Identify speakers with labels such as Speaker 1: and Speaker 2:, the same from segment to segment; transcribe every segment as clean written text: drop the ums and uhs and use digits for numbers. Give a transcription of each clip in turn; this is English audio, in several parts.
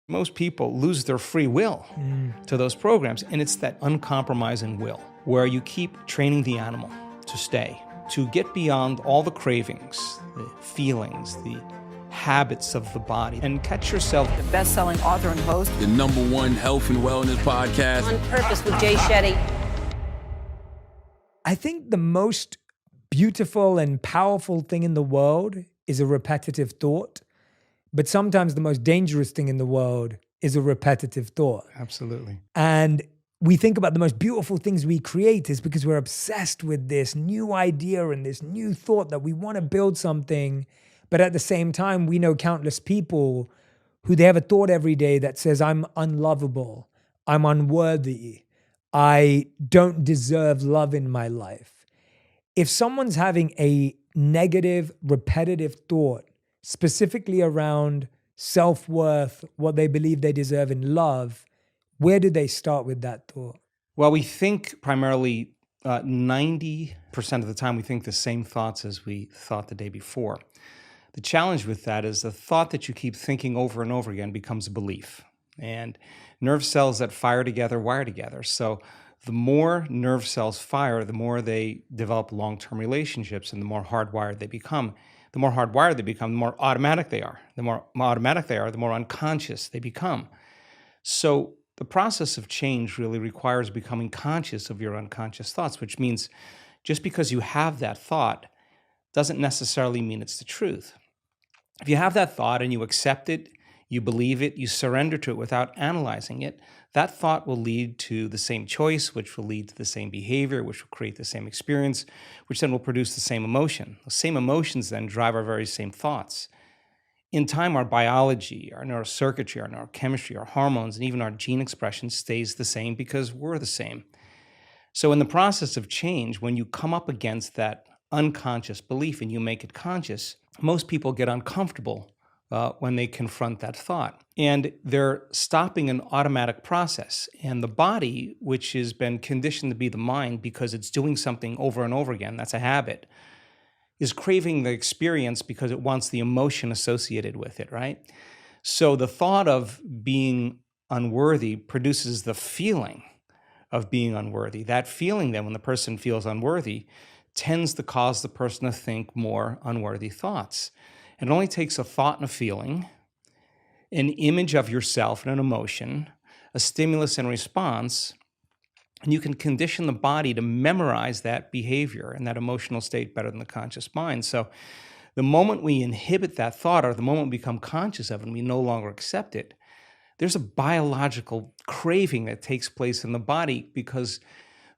Speaker 1: Most people lose their free will to those programs, and it's that uncompromising will where you keep training the animal to stay, to get beyond all the cravings, the feelings, the habits of the body, and catch yourself.
Speaker 2: The best-selling author and host.
Speaker 3: The #1 health and wellness podcast.
Speaker 2: On Purpose with Jay Shetty.
Speaker 4: I think the most beautiful and powerful thing in the world is a repetitive thought. But sometimes the most dangerous thing in the world is a repetitive thought.
Speaker 1: Absolutely.
Speaker 4: And we think about the most beautiful things we create is because we're obsessed with this new idea and this new thought that we want to build something. But at the same time, we know countless people who they have a thought every day that says, I'm unlovable, I'm unworthy, I don't deserve love in my life. If someone's having a negative, repetitive thought, specifically around self-worth, what they believe they deserve in love, where do they start with that thought?
Speaker 1: Well, we think primarily 90% of the time we think the same thoughts as we thought the day before. The challenge with that is the thought that you keep thinking over and over again becomes a belief. And nerve cells that fire together wire together. So the more nerve cells fire, the more they develop long-term relationships and the more hardwired they become. The more hardwired they become, the more automatic they are. The more automatic they are, the more unconscious they become. So the process of change really requires becoming conscious of your unconscious thoughts, which means just because you have that thought doesn't necessarily mean it's the truth. If you have that thought and you accept it, you believe it, you surrender to it without analyzing it, that thought will lead to the same choice, which will lead to the same behavior, which will create the same experience, which then will produce the same emotion. The same emotions then drive our very same thoughts. In time, our biology, our neurocircuitry, our neurochemistry, our hormones, and even our gene expression stays the same because we're the same. So in the process of change, when you come up against that unconscious belief and you make it conscious, most people get uncomfortable when they confront that thought. And they're stopping an automatic process. And the body, which has been conditioned to be the mind because it's doing something over and over again, that's a habit, is craving the experience because it wants the emotion associated with it, right? So the thought of being unworthy produces the feeling of being unworthy. That feeling then, when the person feels unworthy, tends to cause the person to think more unworthy thoughts. It only takes a thought and a feeling, an image of yourself and an emotion, a stimulus and response, and you can condition the body to memorize that behavior and that emotional state better than the conscious mind. So the moment we inhibit that thought or the moment we become conscious of it and we no longer accept it, there's a biological craving that takes place in the body because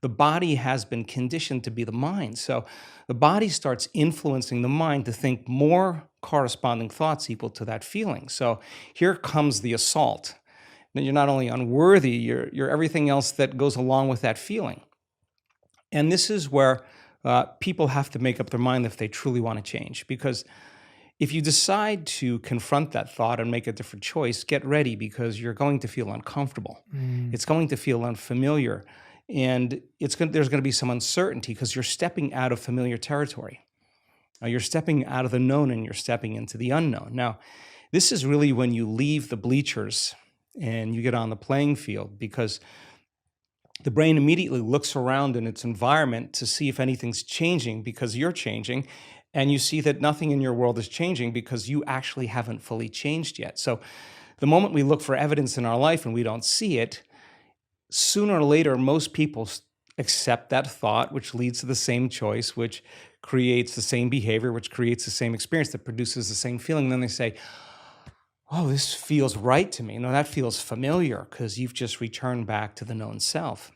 Speaker 1: the body has been conditioned to be the mind. So the body starts influencing the mind to think more corresponding thoughts equal to that feeling. So here comes the assault. You're not only unworthy, you're everything else that goes along with that feeling. And this is where people have to make up their mind if they truly want to change. Because if you decide to confront that thought and make a different choice, get ready because you're going to feel uncomfortable. It's going to feel unfamiliar. And there's going to be some uncertainty because you're stepping out of familiar territory. You're stepping out of the known and you're stepping into the unknown. Now, this is really when you leave the bleachers and you get on the playing field because the brain immediately looks around in its environment to see if anything's changing because you're changing, and you see that nothing in your world is changing because you actually haven't fully changed yet. So the moment we look for evidence in our life and we don't see it, sooner or later, most people accept that thought, which leads to the same choice, which creates the same behavior, which creates the same experience that produces the same feeling. Then they say, oh, this feels right to me. No, that feels familiar because you've just returned back to the known self.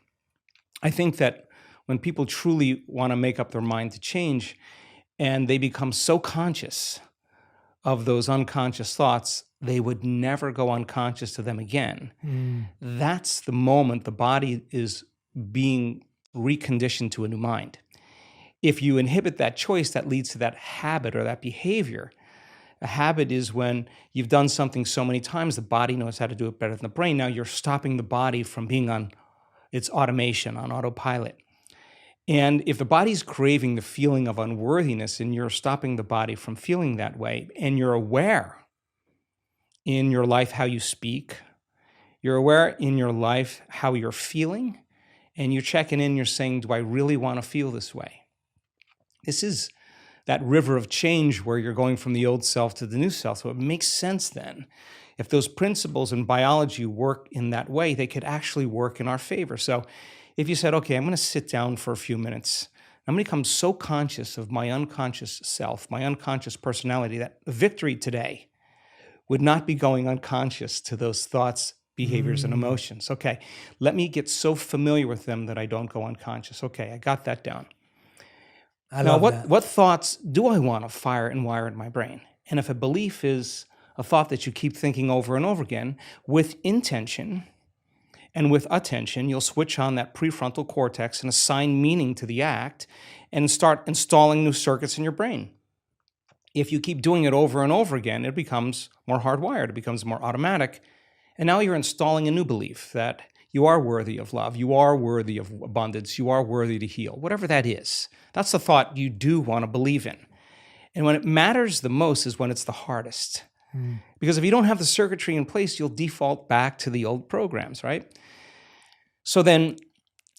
Speaker 1: I think that when people truly want to make up their mind to change and they become so conscious of those unconscious thoughts, they would never go unconscious to them again. That's the moment the body is being reconditioned to a new mind. If you inhibit that choice, that leads to that habit or that behavior. A habit is when you've done something so many times, the body knows how to do it better than the brain. Now you're stopping the body from being on its automation, on autopilot. And if the body's craving the feeling of unworthiness and you're stopping the body from feeling that way, and you're aware in your life how you speak. You're aware in your life how you're feeling. And you're checking in, you're saying, do I really want to feel this way? This is that river of change where you're going from the old self to the new self. So it makes sense then. If those principles in biology work in that way, they could actually work in our favor. So if you said, okay, I'm going to sit down for a few minutes, I'm going to become so conscious of my unconscious self, my unconscious personality, that victory today would not be going unconscious to those thoughts, behaviors, and emotions. Okay, let me get so familiar with them that I don't go unconscious. Okay, I got that down. Now, what thoughts do I want to fire and wire in my brain? And if a belief is a thought that you keep thinking over and over again, with intention and with attention, you'll switch on that prefrontal cortex and assign meaning to the act and start installing new circuits in your brain. If you keep doing it over and over again, it becomes more hardwired, it becomes more automatic. And now you're installing a new belief that you are worthy of love, you are worthy of abundance, you are worthy to heal, whatever that is. That's the thought you do want to believe in. And when it matters the most is when it's the hardest. Because if you don't have the circuitry in place, you'll default back to the old programs, right? So then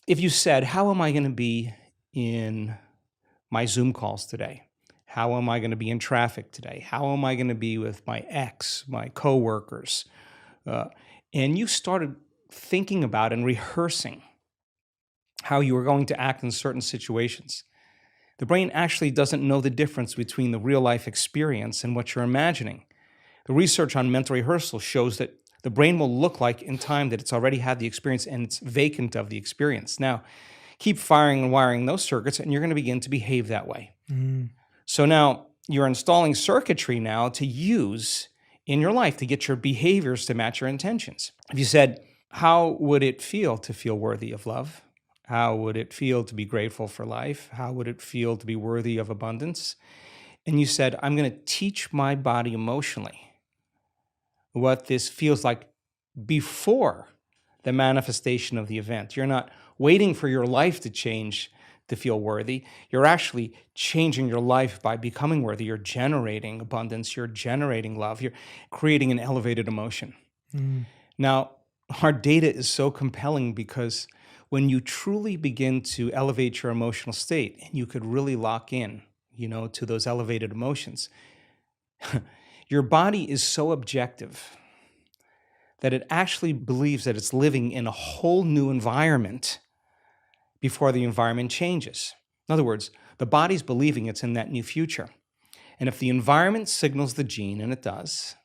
Speaker 1: if you said, how am I going to be in my Zoom calls today? How am I going to be in traffic today? How am I going to be with my ex, my coworkers? And you started thinking about and rehearsing how you were going to act in certain situations. The brain actually doesn't know the difference between the real life experience and what you're imagining. The research on mental rehearsal shows that the brain will look like in time that it's already had the experience and it's vacant of the experience. Now, keep firing and wiring those circuits and you're going to begin to behave that way. So now you're installing circuitry now to use in your life to get your behaviors to match your intentions. If you said, how would it feel to feel worthy of love? How would it feel to be grateful for life? How would it feel to be worthy of abundance? And you said, I'm going to teach my body emotionally what this feels like before the manifestation of the event. You're not waiting for your life to change to feel worthy. You're actually changing your life by becoming worthy. You're generating abundance. You're generating love. You're creating an elevated emotion. Now, our data is so compelling because when you truly begin to elevate your emotional state and you could really lock in, to those elevated emotions, your body is so objective that it actually believes that it's living in a whole new environment before the environment changes. In other words, the body's believing it's in that new future. And if the environment signals the gene, and it does,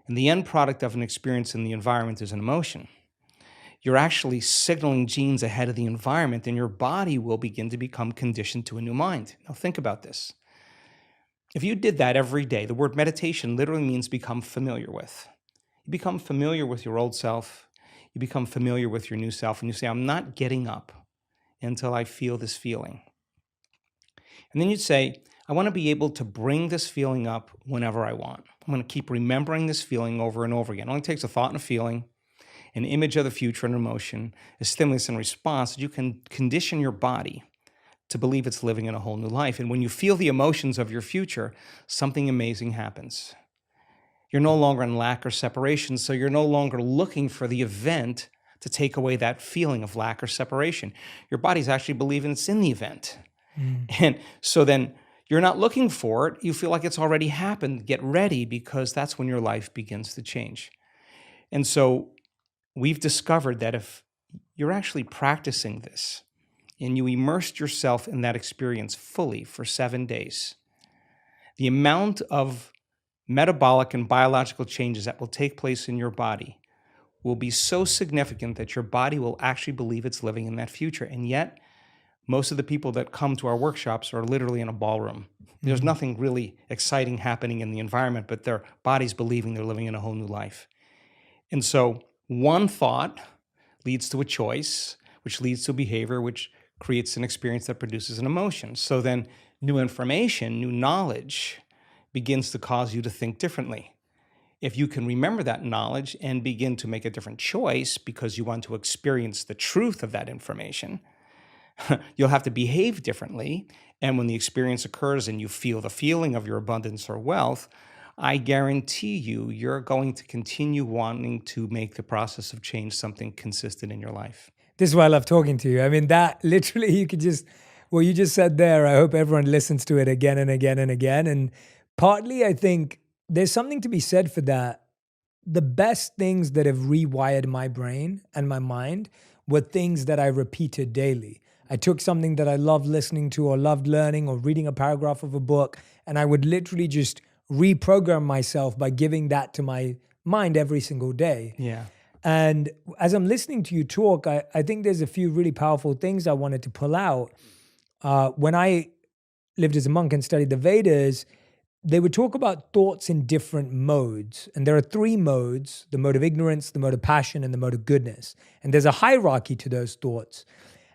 Speaker 1: and the end product of an experience in the environment is an emotion, you're actually signaling genes ahead of the environment, and your body will begin to become conditioned to a new mind. Now think about this. If you did that every day, the word meditation literally means become familiar with. You become familiar with your old self, you become familiar with your new self, and you say, I'm not getting up until I feel this feeling. And then you'd say, I want to be able to bring this feeling up whenever I want. I'm going to keep remembering this feeling over and over again. It only takes a thought and a feeling, an image of the future and emotion, a stimulus and response. You can condition your body to believe it's living in a whole new life. And when you feel the emotions of your future, something amazing happens. You're no longer in lack or separation, so you're no longer looking for the event to take away that feeling of lack or separation. Your body's actually believing it's in the event. And so then you're not looking for it. You feel like it's already happened. Get ready, because that's when your life begins to change. And so we've discovered that if you're actually practicing this and you immersed yourself in that experience fully for 7 days, the amount of metabolic and biological changes that will take place in your body will be so significant that your body will actually believe it's living in that future. And yet, most of the people that come to our workshops are literally in a ballroom. There's nothing really exciting happening in the environment, but their body's believing they're living in a whole new life. And so one thought leads to a choice, which leads to a behavior, which creates an experience that produces an emotion. So then new information, new knowledge begins to cause you to think differently. If you can remember that knowledge and begin to make a different choice because you want to experience the truth of that information, you'll have to behave differently. And when the experience occurs and you feel the feeling of your abundance or wealth, I guarantee you're going to continue wanting to make the process of change something consistent in your life.
Speaker 4: This is why I love talking to you. I mean, that literally you could just, what you just said there, I hope everyone listens to it again and again and again. And partly I think there's something to be said for that. The best things that have rewired my brain and my mind were things that I repeated daily. I took something that I loved listening to or loved learning or reading a paragraph of a book, and I would literally just reprogram myself by giving that to my mind every single day.
Speaker 1: Yeah.
Speaker 4: And as I'm listening to you talk, I think there's a few really powerful things I wanted to pull out. When I lived as a monk and studied the Vedas, they would talk about thoughts in different modes. And there are 3 modes: the mode of ignorance, the mode of passion, and the mode of goodness. And there's a hierarchy to those thoughts.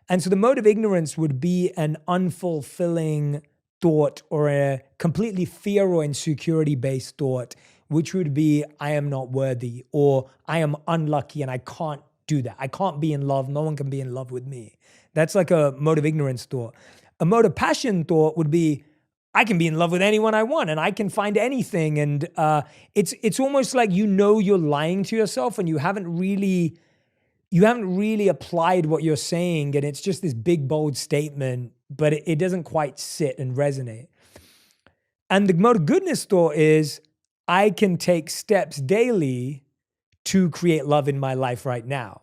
Speaker 4: And so the mode of ignorance would be an unfulfilling thought or a completely fear or insecurity-based thought, which would be, I am not worthy, or I am unlucky and I can't do that. I can't be in love. No one can be in love with me. That's like a mode of ignorance thought. A mode of passion thought would be, I can be in love with anyone I want and I can find anything. And it's almost like you're lying to yourself and you haven't really applied what you're saying, and it's just this big, bold statement, but it doesn't quite sit and resonate. And the mode of goodness thought is, I can take steps daily to create love in my life right now.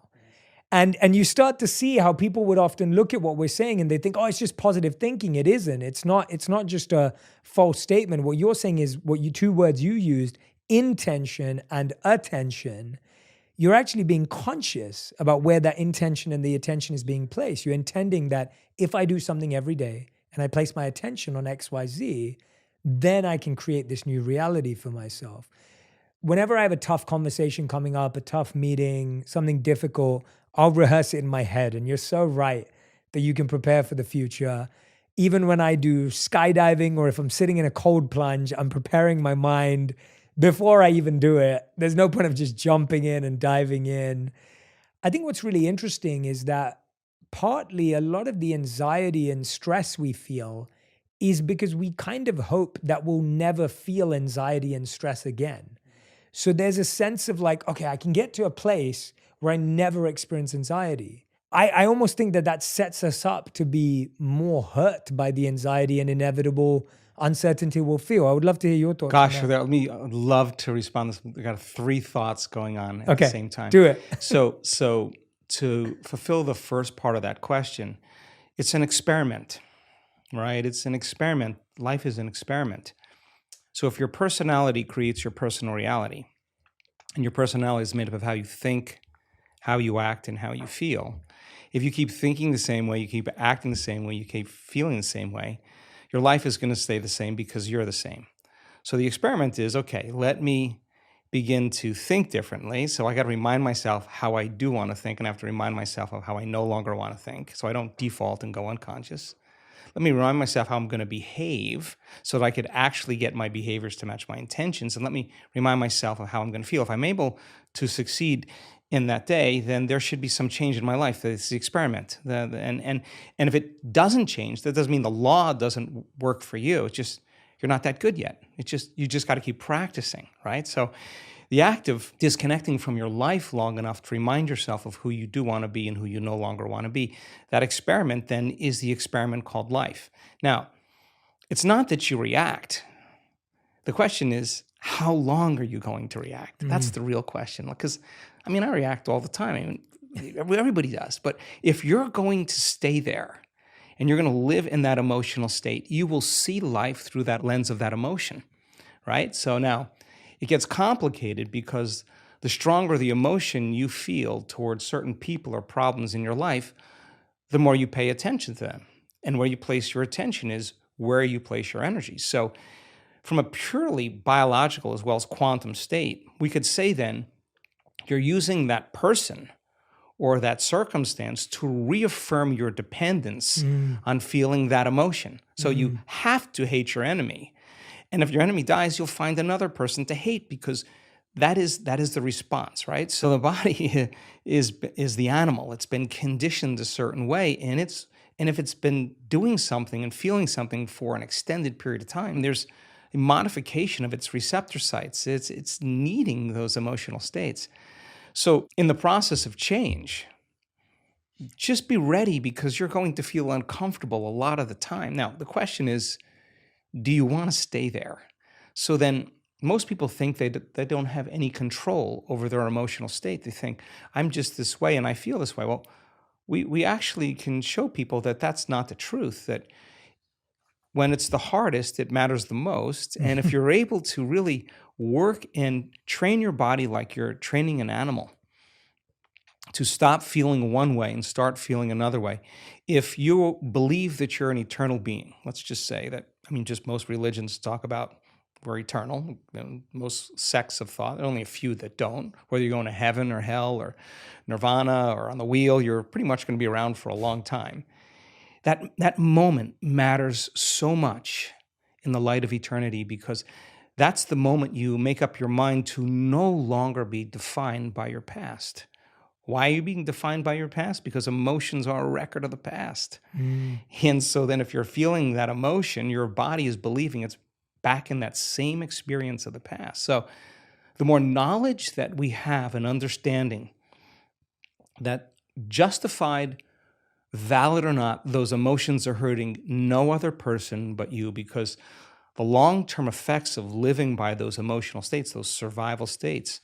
Speaker 4: And you start to see how people would often look at what we're saying and they think, oh, it's just positive thinking. It isn't. It's not just a false statement. What you're saying is two words you used, intention and attention. You're actually being conscious about where that intention and the attention is being placed. You're intending that if I do something every day and I place my attention on X, Y, Z, then I can create this new reality for myself. Whenever I have a tough conversation coming up, a tough meeting, something difficult, I'll rehearse it in my head. And you're so right that you can prepare for the future. Even when I do skydiving or if I'm sitting in a cold plunge, I'm preparing my mind before I even do it. There's no point of just jumping in and diving in. I think what's really interesting is that partly a lot of the anxiety and stress we feel is because we kind of hope that we'll never feel anxiety and stress again. So there's a sense of like, okay, I can get to a place where I never experience anxiety. I almost think that sets us up to be more hurt by the anxiety and inevitable uncertainty we'll feel. I would love to hear your thoughts.
Speaker 1: Gosh,
Speaker 4: on that.
Speaker 1: I would love to respond to this. I got 3 thoughts going on at the same time.
Speaker 4: Do it.
Speaker 1: So to fulfill the first part of that question, it's an experiment, right? It's an experiment. Life is an experiment. So if your personality creates your personal reality, and your personality is made up of how you think, how you act, and how you feel. If you keep thinking the same way, you keep acting the same way, you keep feeling the same way, your life is going to stay the same because you're the same. So the experiment is, okay, let me begin to think differently. So I got to remind myself how I do want to think, and I have to remind myself of how I no longer want to think, so I don't default and go unconscious. Let me remind myself how I'm going to behave so that I could actually get my behaviors to match my intentions. And let me remind myself of how I'm going to feel. If I'm able to succeed in that day, then there should be some change in my life. It's the experiment. And if it doesn't change, that doesn't mean the law doesn't work for you. It's just you're not that good yet. You just got to keep practicing, right? So the act of disconnecting from your life long enough to remind yourself of who you do want to be and who you no longer want to be, that experiment then is the experiment called life. Now, it's not that you react. The question is, how long are you going to react? That's the real question. Because, I react all the time. Everybody does. But if you're going to stay there and you're going to live in that emotional state, you will see life through that lens of that emotion, right? So now, it gets complicated because the stronger the emotion you feel towards certain people or problems in your life, the more you pay attention to them. And where you place your attention is where you place your energy. So from a purely biological as well as quantum state, we could say then, you're using that person or that circumstance to reaffirm your dependence on feeling that emotion. So you have to hate your enemy. And if your enemy dies, you'll find another person to hate because that is the response, right? So the body is the animal. It's been conditioned a certain way, and if it's been doing something and feeling something for an extended period of time, there's a modification of its receptor sites. It's needing those emotional states. So in the process of change, just be ready because you're going to feel uncomfortable a lot of the time. Now, the question is, do you want to stay there? So then most people think they don't have any control over their emotional state. They think, I'm just this way and I feel this way. Well, we actually can show people that that's not the truth, that when it's the hardest, it matters the most. And if you're able to really work and train your body like you're training an animal to stop feeling one way and start feeling another way, if you believe that you're an eternal being, let's just say that, just most religions talk about we're eternal. Most sects of thought, there are only a few that don't. Whether you're going to heaven or hell or nirvana or on the wheel, you're pretty much going to be around for a long time. That moment matters so much in the light of eternity because that's the moment you make up your mind to no longer be defined by your past. Why are you being defined by your past? Because emotions are a record of the past. And so then if you're feeling that emotion, your body is believing it's back in that same experience of the past. So the more knowledge that we have and understanding that justified, valid or not, those emotions are hurting no other person but you, because the long-term effects of living by those emotional states, those survival states,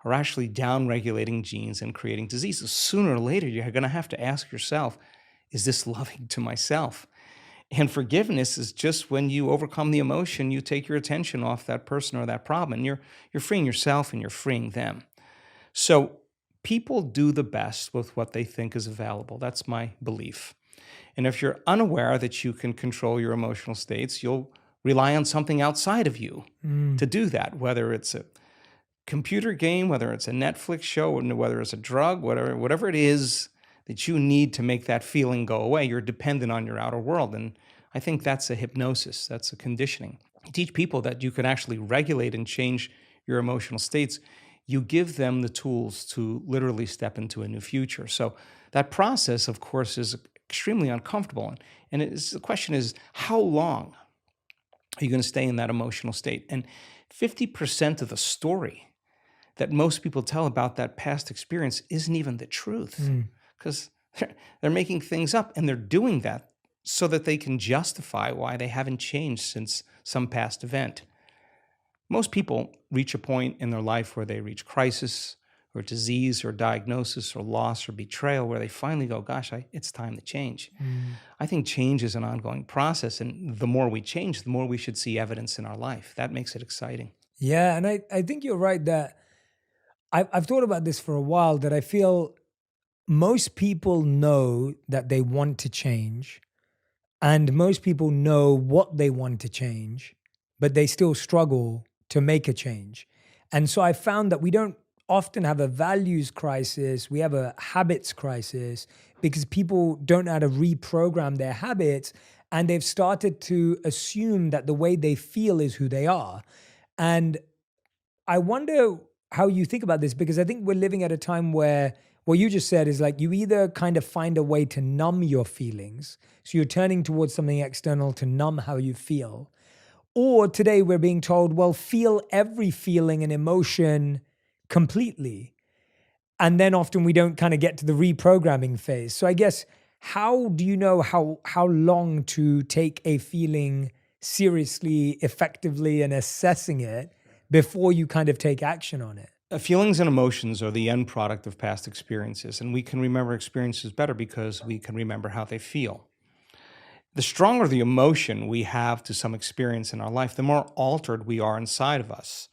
Speaker 1: are actually down-regulating genes and creating diseases. Sooner or later, you're going to have to ask yourself, is this loving to myself? And forgiveness is just when you overcome the emotion, you take your attention off that person or that problem, and you're freeing yourself and you're freeing them. So people do the best with what they think is available. That's my belief. And if you're unaware that you can control your emotional states, you'll rely on something outside of you to do that, whether it's a computer game, whether it's a Netflix show, whether it's a drug, whatever it is that you need to make that feeling go away. You're dependent on your outer world. And I think that's a hypnosis. That's a conditioning. You teach people that you can actually regulate and change your emotional states. You give them the tools to literally step into a new future. So that process, of course, is extremely uncomfortable. And the question is, how long are you going to stay in that emotional state? And 50% of the story that most people tell about that past experience isn't even the truth, because they're making things up, and they're doing that so that they can justify why they haven't changed since some past event. Most people reach a point in their life where they reach crisis or disease or diagnosis or loss or betrayal where they finally go, gosh, it's time to change. I think change is an ongoing process, and the more we change, the more we should see evidence in our life. That makes it exciting.
Speaker 4: Yeah, and I think you're right that I've thought about this for a while, that I feel most people know that they want to change, and most people know what they want to change, but they still struggle to make a change. And so I found that we don't often have a values crisis, we have a habits crisis, because people don't know how to reprogram their habits, and they've started to assume that the way they feel is who they are. And I wonder how you think about this, because I think we're living at a time where what you just said is like you either kind of find a way to numb your feelings, so you're turning towards something external to numb how you feel, or today we're being told, well, feel every feeling and emotion completely. And then often we don't kind of get to the reprogramming phase. So I guess, how do you know how long to take a feeling seriously, effectively, and assessing it before you kind of take action on it?
Speaker 1: Feelings and emotions are the end product of past experiences, and we can remember experiences better because we can remember how they feel. The stronger the emotion we have to some experience in our life, the more altered we are inside of us.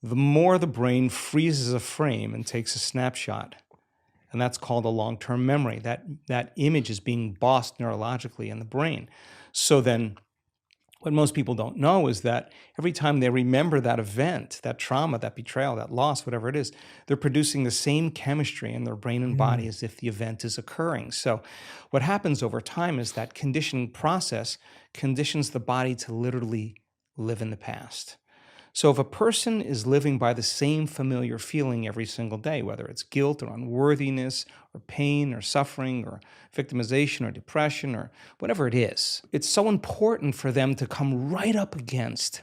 Speaker 1: The more the brain freezes a frame and takes a snapshot, and that's called a long-term memory. That image is being bossed neurologically in the brain. So then what most people don't know is that every time they remember that event, that trauma, that betrayal, that loss, whatever it is, they're producing the same chemistry in their brain and body as if the event is occurring. So what happens over time is that conditioning process conditions the body to literally live in the past. So if a person is living by the same familiar feeling every single day, whether it's guilt or unworthiness or pain or suffering or victimization or depression or whatever it is, it's so important for them to come right up against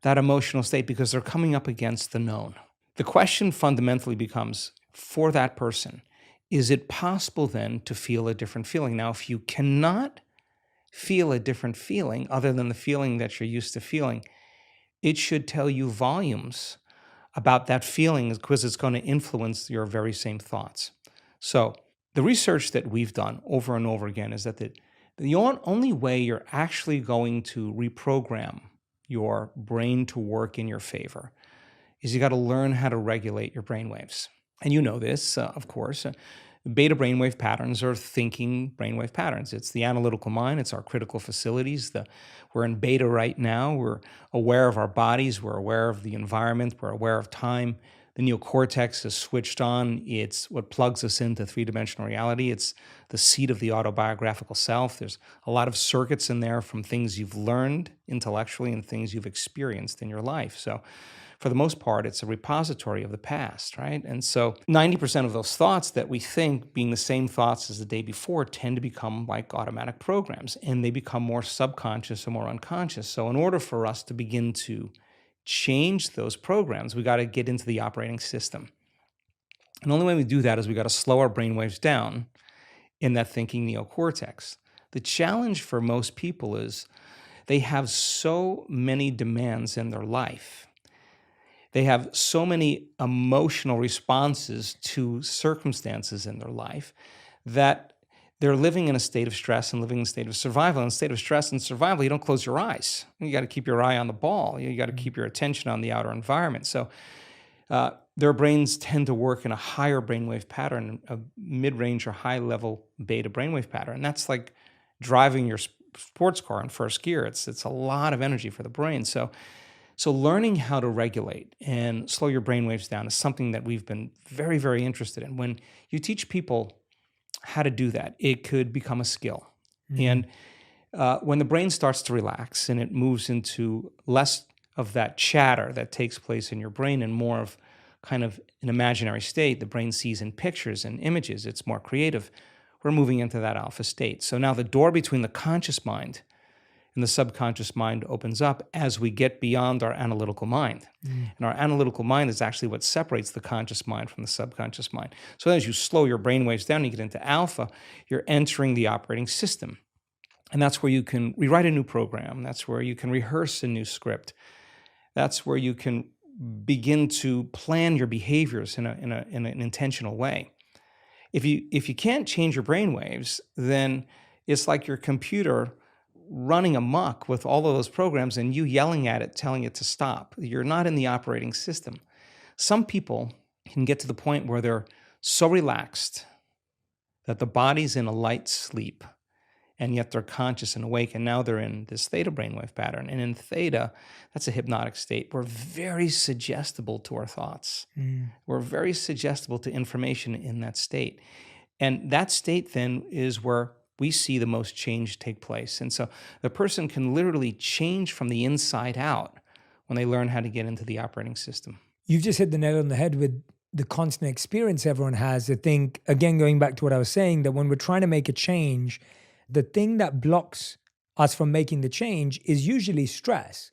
Speaker 1: that emotional state because they're coming up against the known. The question fundamentally becomes, for that person, is it possible then to feel a different feeling? Now, if you cannot feel a different feeling other than the feeling that you're used to feeling, it should tell you volumes about that feeling because it's going to influence your very same thoughts. So the research that we've done over and over again is that the only way you're actually going to reprogram your brain to work in your favor is you got to learn how to regulate your brainwaves. And you know this, of course. Beta brainwave patterns are thinking brainwave patterns. It's the analytical mind. It's our critical facilities. We're in beta right now. We're aware of our bodies. We're aware of the environment. We're aware of time. The neocortex is switched on. It's what plugs us into three-dimensional reality. It's the seat of the autobiographical self. There's a lot of circuits in there from things you've learned intellectually and things you've experienced in your life. So for the most part, it's a repository of the past, right? And so 90% of those thoughts that we think being the same thoughts as the day before tend to become like automatic programs, and they become more subconscious or more unconscious. So in order for us to begin to change those programs, we got to get into the operating system. And the only way we do that is we got to slow our brainwaves down in that thinking neocortex. The challenge for most people is they have so many demands in their life. They have so many emotional responses to circumstances in their life that they're living in a state of stress and living in a state of survival. In a state of stress and survival, you don't close your eyes. You got to keep your eye on the ball. You got to keep your attention on the outer environment. So their brains tend to work in a higher brainwave pattern, a mid-range or high-level beta brainwave pattern. And that's like driving your sports car in first gear. It's a lot of energy for the brain. So learning how to regulate and slow your brainwaves down is something that we've been very, very interested in. When you teach people how to do that, it could become a skill. And when the brain starts to relax and it moves into less of that chatter that takes place in your brain and more of kind of an imaginary state, the brain sees in pictures and images, it's more creative, we're moving into that alpha state. So now the door between the conscious mind and the subconscious mind opens up as we get beyond our analytical mind. And our analytical mind is actually what separates the conscious mind from the subconscious mind. So as you slow your brainwaves down, you get into alpha, you're entering the operating system. And that's where you can rewrite a new program. That's where you can rehearse a new script. That's where you can begin to plan your behaviors in an intentional way. If you can't change your brainwaves, then it's like your computer running amok with all of those programs and you yelling at it, telling it to stop. You're not in the operating system. Some people can get to the point where they're so relaxed that the body's in a light sleep, and yet they're conscious and awake, and now they're in this theta brainwave pattern. And in theta, that's a hypnotic state. We're very suggestible to our thoughts. We're very suggestible to information in that state. And that state then is where we see the most change take place. And so the person can literally change from the inside out when they learn how to get into the operating system.
Speaker 4: You've just hit the nail on the head with the constant experience everyone has. I think, again, going back to what I was saying, that when we're trying to make a change, the thing that blocks us from making the change is usually stress.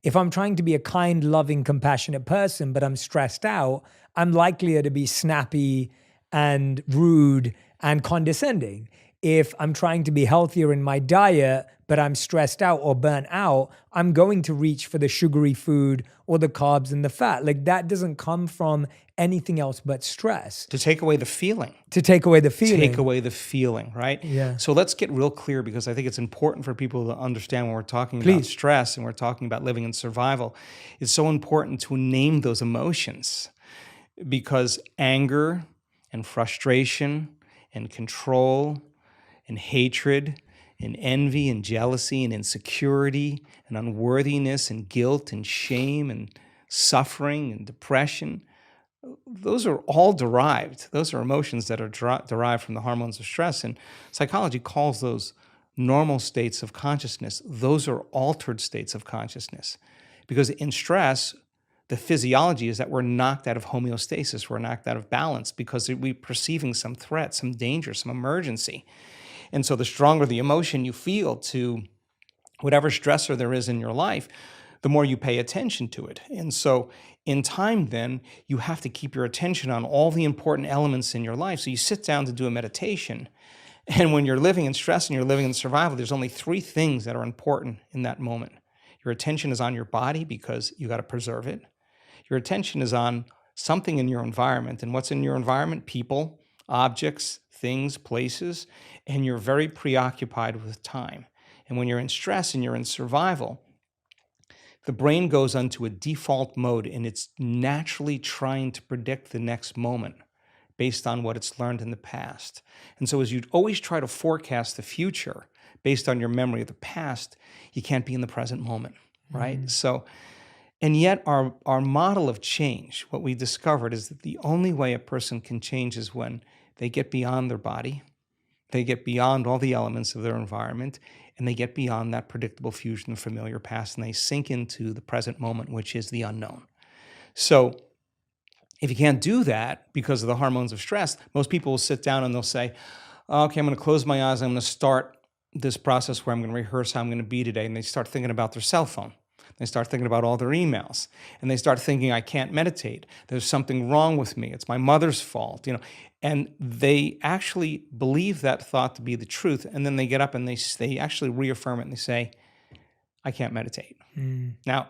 Speaker 4: If I'm trying to be a kind, loving, compassionate person, but I'm stressed out, I'm likelier to be snappy and rude and condescending. If I'm trying to be healthier in my diet, but I'm stressed out or burnt out, I'm going to reach for the sugary food or the carbs and the fat. Like, that doesn't come from anything else but stress.
Speaker 1: To take away the feeling.
Speaker 4: To take away the feeling.
Speaker 1: Take away the feeling, right?
Speaker 4: Yeah.
Speaker 1: So let's get real clear, because I think it's important for people to understand when we're talking about stress and we're talking about living in survival. It's so important to name those emotions, because anger and frustration and control and hatred and envy and jealousy and insecurity and unworthiness and guilt and shame and suffering and depression, those are all derived. Those are emotions that are derived from the hormones of stress. And psychology calls those normal states of consciousness. Those are altered states of consciousness. Because in stress, the physiology is that we're knocked out of homeostasis. We're knocked out of balance because we're perceiving some threat, some danger, some emergency. And so the stronger the emotion you feel to whatever stressor there is in your life, the more you pay attention to it. And so in time, then, you have to keep your attention on all the important elements in your life. So you sit down to do a meditation. And when you're living in stress and you're living in survival, there's only three things that are important in that moment. Your attention is on your body because you got to preserve it. Your attention is on something in your environment. And what's in your environment? People, objects, things, places. And you're very preoccupied with time. And when you're in stress and you're in survival, the brain goes into a default mode and it's naturally trying to predict the next moment based on what it's learned in the past. And so as you always try to forecast the future based on your memory of the past, you can't be in the present moment, right? So, and yet our model of change, what we discovered is that the only way a person can change is when they get beyond their body, they get beyond all the elements of their environment, and they get beyond that predictable fusion of familiar past, and they sink into the present moment, which is the unknown. So if you can't do that because of the hormones of stress, most people will sit down and they'll say, okay, I'm going to close my eyes. I'm going to start this process where I'm going to rehearse how I'm going to be today. And they start thinking about their cell phone. They start thinking about all their emails. And they start thinking, I can't meditate. There's something wrong with me. It's my mother's fault. And they actually believe that thought to be the truth. And then they get up and they actually reaffirm it and they say, I can't meditate. Now,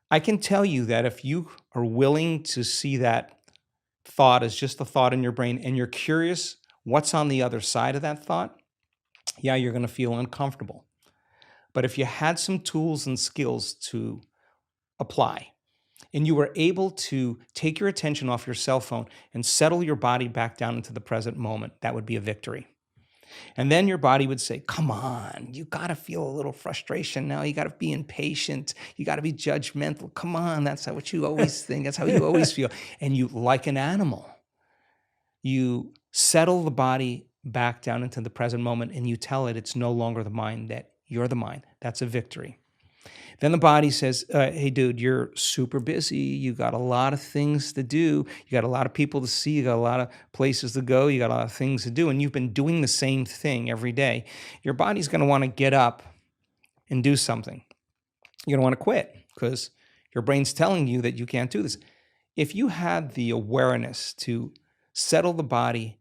Speaker 1: I can tell you that if you are willing to see that thought as just a thought in your brain and you're curious what's on the other side of that thought, yeah, you're going to feel uncomfortable. But if you had some tools and skills to apply and you were able to take your attention off your cell phone and settle your body back down into the present moment, that would be a victory. And then your body would say, come on, you got to feel a little frustration now. You got to be impatient. You got to be judgmental. Come on, that's what you always think. That's how you always feel. And you, like an animal, you settle the body back down into the present moment and you tell it it's no longer the mind, that you're the mind. That's a victory. Then the body says, hey, dude, you're super busy. You got a lot of things to do. You got a lot of people to see. You got a lot of places to go. You got a lot of things to do. And you've been doing the same thing every day. Your body's going to want to get up and do something. You're going to want to quit because your brain's telling you that you can't do this. If you had the awareness to settle the body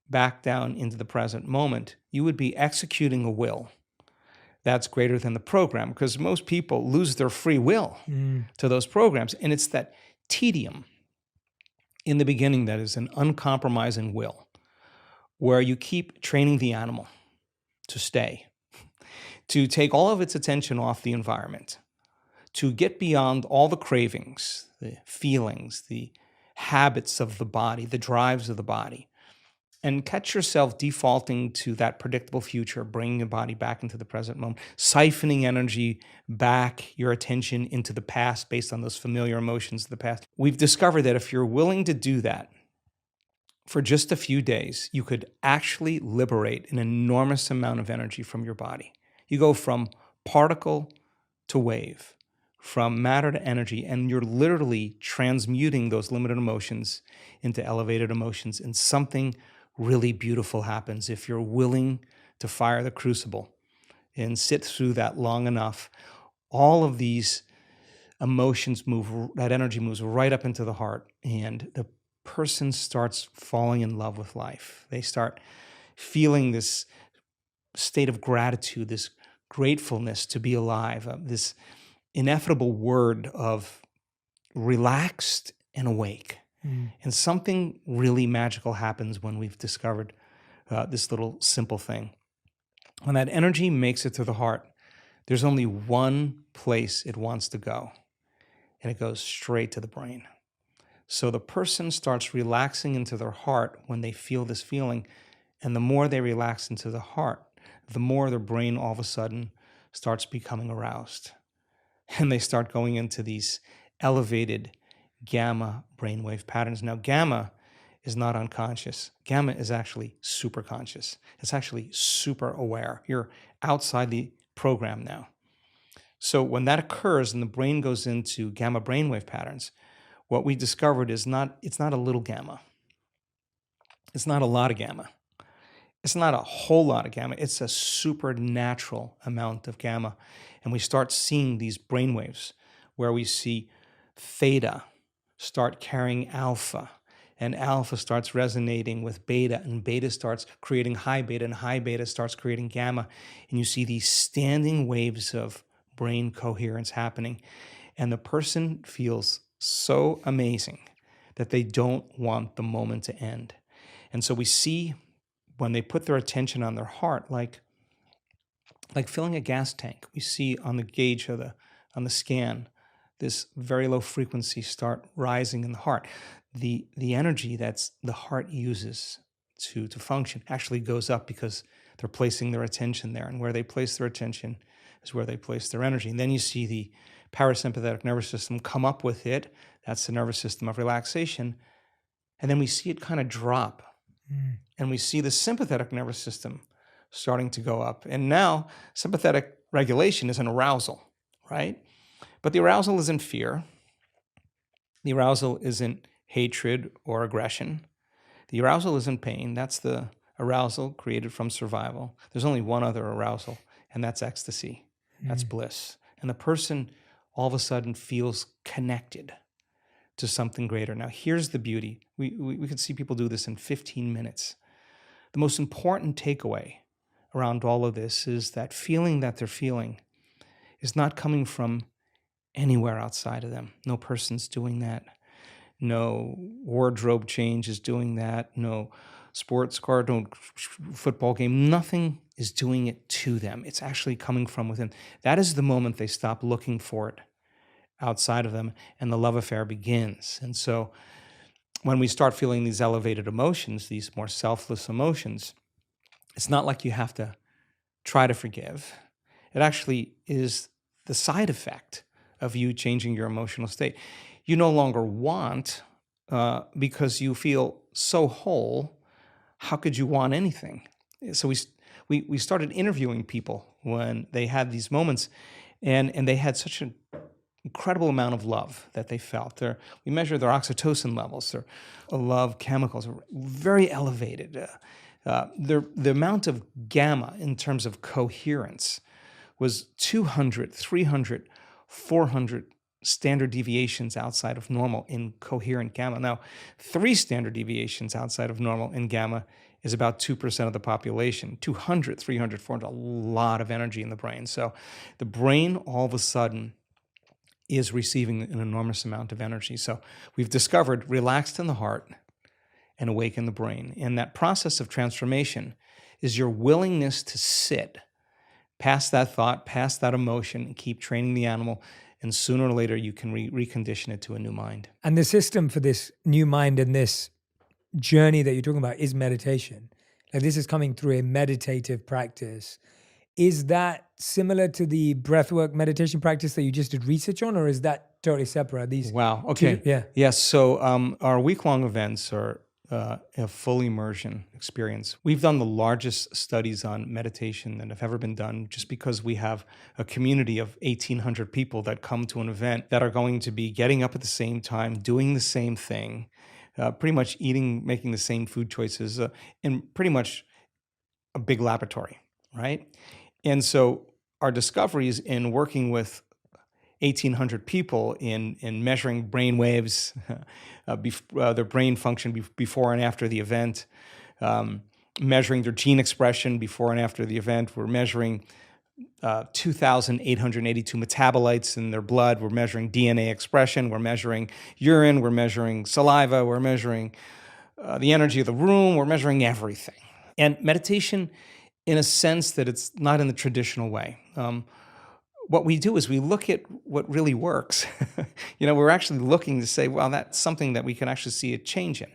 Speaker 1: back down into the present moment, you would be executing a will that's greater than the program, because most people lose their free will to those programs. And it's that tedium in the beginning that is an uncompromising will, where you keep training the animal to stay, to take all of its attention off the environment, to get beyond all the cravings, the feelings, the habits of the body, the drives of the body, and catch yourself defaulting to that predictable future, bringing your body back into the present moment, siphoning energy back, your attention into the past based on those familiar emotions of the past. We've discovered that if you're willing to do that for just a few days, you could actually liberate an enormous amount of energy from your body. You go from particle to wave, from matter to energy, and you're literally transmuting those limited emotions into elevated emotions, and something really beautiful happens if you're willing to fire the crucible and sit through that long enough. All of these emotions move, that energy moves right up into the heart, and the person starts falling in love with life. They start feeling this state of gratitude, this gratefulness to be alive, this ineffable word of relaxed and awake. And something really magical happens when we've discovered this little simple thing. When that energy makes it to the heart, there's only one place it wants to go, and it goes straight to the brain. So the person starts relaxing into their heart when they feel this feeling, and the more they relax into the heart, the more their brain all of a sudden starts becoming aroused. And they start going into these elevated gamma brainwave patterns. Now, gamma is not unconscious. Gamma is actually super conscious. It's actually super aware. You're outside the program now. So when that occurs and the brain goes into gamma brainwave patterns, what we discovered is it's not a little gamma. It's not a lot of gamma. It's not a whole lot of gamma, it's a supernatural amount of gamma. And we start seeing these brainwaves where we see theta start carrying alpha, and alpha starts resonating with beta, and beta starts creating high beta, and high beta starts creating gamma. And you see these standing waves of brain coherence happening. And the person feels so amazing that they don't want the moment to end. And so we see when they put their attention on their heart, like filling a gas tank, we see on the gauge of on the scan, this very low frequency start rising in the heart. The energy that's the heart uses to function actually goes up because they're placing their attention there. And where they place their attention is where they place their energy. And then you see the parasympathetic nervous system come up with it. That's the nervous system of relaxation. And then we see it kind of drop. And we see the sympathetic nervous system starting to go up. And now sympathetic regulation is an arousal, right? But the arousal isn't fear. The arousal isn't hatred or aggression. The arousal isn't pain. That's the arousal created from survival. There's only one other arousal, and that's ecstasy. That's bliss. And the person all of a sudden feels connected to something greater. Now, here's the beauty. We can see people do this in 15 minutes. The most important takeaway around all of this is that feeling that they're feeling is not coming from anywhere outside of them. No person's doing that. No wardrobe change is doing that. No sports car, no football game. Nothing is doing it to them. It's actually coming from within. That is the moment they stop looking for it outside of them, and the love affair begins. And so when we start feeling these elevated emotions, these more selfless emotions, it's not like you have to try to forgive. It actually is the side effect of you changing your emotional state. You no longer want because you feel so whole. How could you want anything? So we started interviewing people when they had these moments, and they had such an incredible amount of love that they felt. We measured their oxytocin levels, their love chemicals are very elevated. The amount of gamma in terms of coherence was 200, 300, 400 standard deviations outside of normal in coherent gamma. Now, 3 standard deviations outside of normal in gamma is about 2% of the population. 200, 300, 400, a lot of energy in the brain. So the brain all of a sudden is receiving an enormous amount of energy. So we've discovered relaxed in the heart and awake in the brain. And that process of transformation is your willingness to sit past that thought, past that emotion, and keep training the animal. And sooner or later, you can recondition it to a new mind.
Speaker 4: And the system for this new mind and this journey that you're talking about is meditation. Like this is coming through a meditative practice. Is that similar to the breathwork meditation practice that you just did research on, or is that totally separate? Are these
Speaker 1: Wow. Okay.
Speaker 4: Yeah.
Speaker 1: Yes. So our week-long events are a full immersion experience. We've done the largest studies on meditation that have ever been done, just because we have a community of 1,800 people that come to an event that are going to be getting up at the same time, doing the same thing, pretty much making the same food choices, in pretty much a big laboratory, right? And so our discoveries in working with 1,800 people in measuring brain waves, their brain function before and after the event, measuring their gene expression before and after the event. We're measuring 2,882 metabolites in their blood. We're measuring DNA expression. We're measuring urine. We're measuring saliva. We're measuring the energy of the room. We're measuring everything. And meditation, in a sense that it's not in the traditional way. What we do is we look at what really works. We're actually looking to say, well, that's something that we can actually see a change in.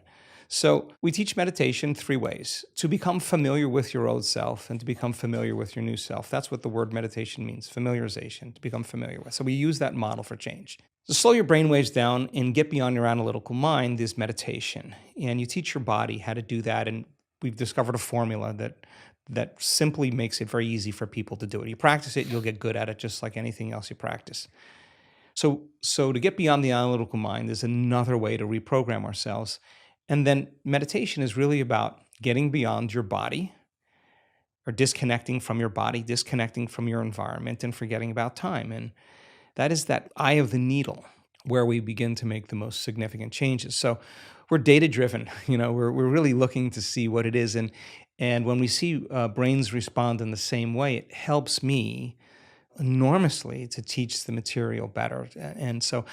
Speaker 1: So we teach meditation 3 ways: to become familiar with your old self and to become familiar with your new self. That's what the word meditation means, familiarization, to become familiar with. So we use that model for change. To slow your brain waves down and get beyond your analytical mind is meditation. And you teach your body how to do that. And we've discovered a formula that simply makes it very easy for people to do it. You practice it, you'll get good at it, just like anything else you practice. So to get beyond the analytical mind is another way to reprogram ourselves. And then meditation is really about getting beyond your body or disconnecting from your body, disconnecting from your environment, and forgetting about time. And that is that eye of the needle where we begin to make the most significant changes. So we're data driven. We're really looking to see what it is. And when we see brains respond in the same way, it helps me enormously to teach the material better. And so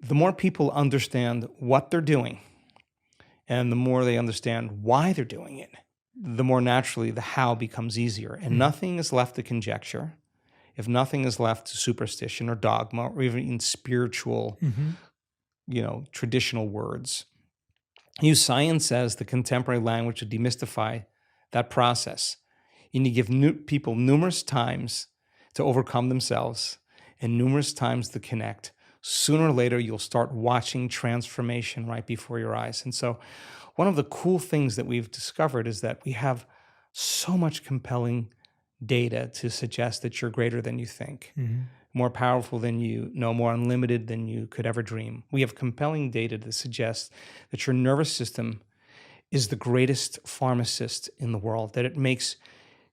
Speaker 1: the more people understand what they're doing and the more they understand why they're doing it, the more naturally the how becomes easier. And nothing is left to conjecture. If nothing is left to superstition or dogma or even spiritual, traditional words, use science as the contemporary language to demystify that process. You need to give people numerous times to overcome themselves and numerous times to connect. Sooner or later, you'll start watching transformation right before your eyes. And so one of the cool things that we've discovered is that we have so much compelling data to suggest that you're greater than you think, more powerful than you know, more unlimited than you could ever dream. We have compelling data to suggest that your nervous system is the greatest pharmacist in the world, that it makes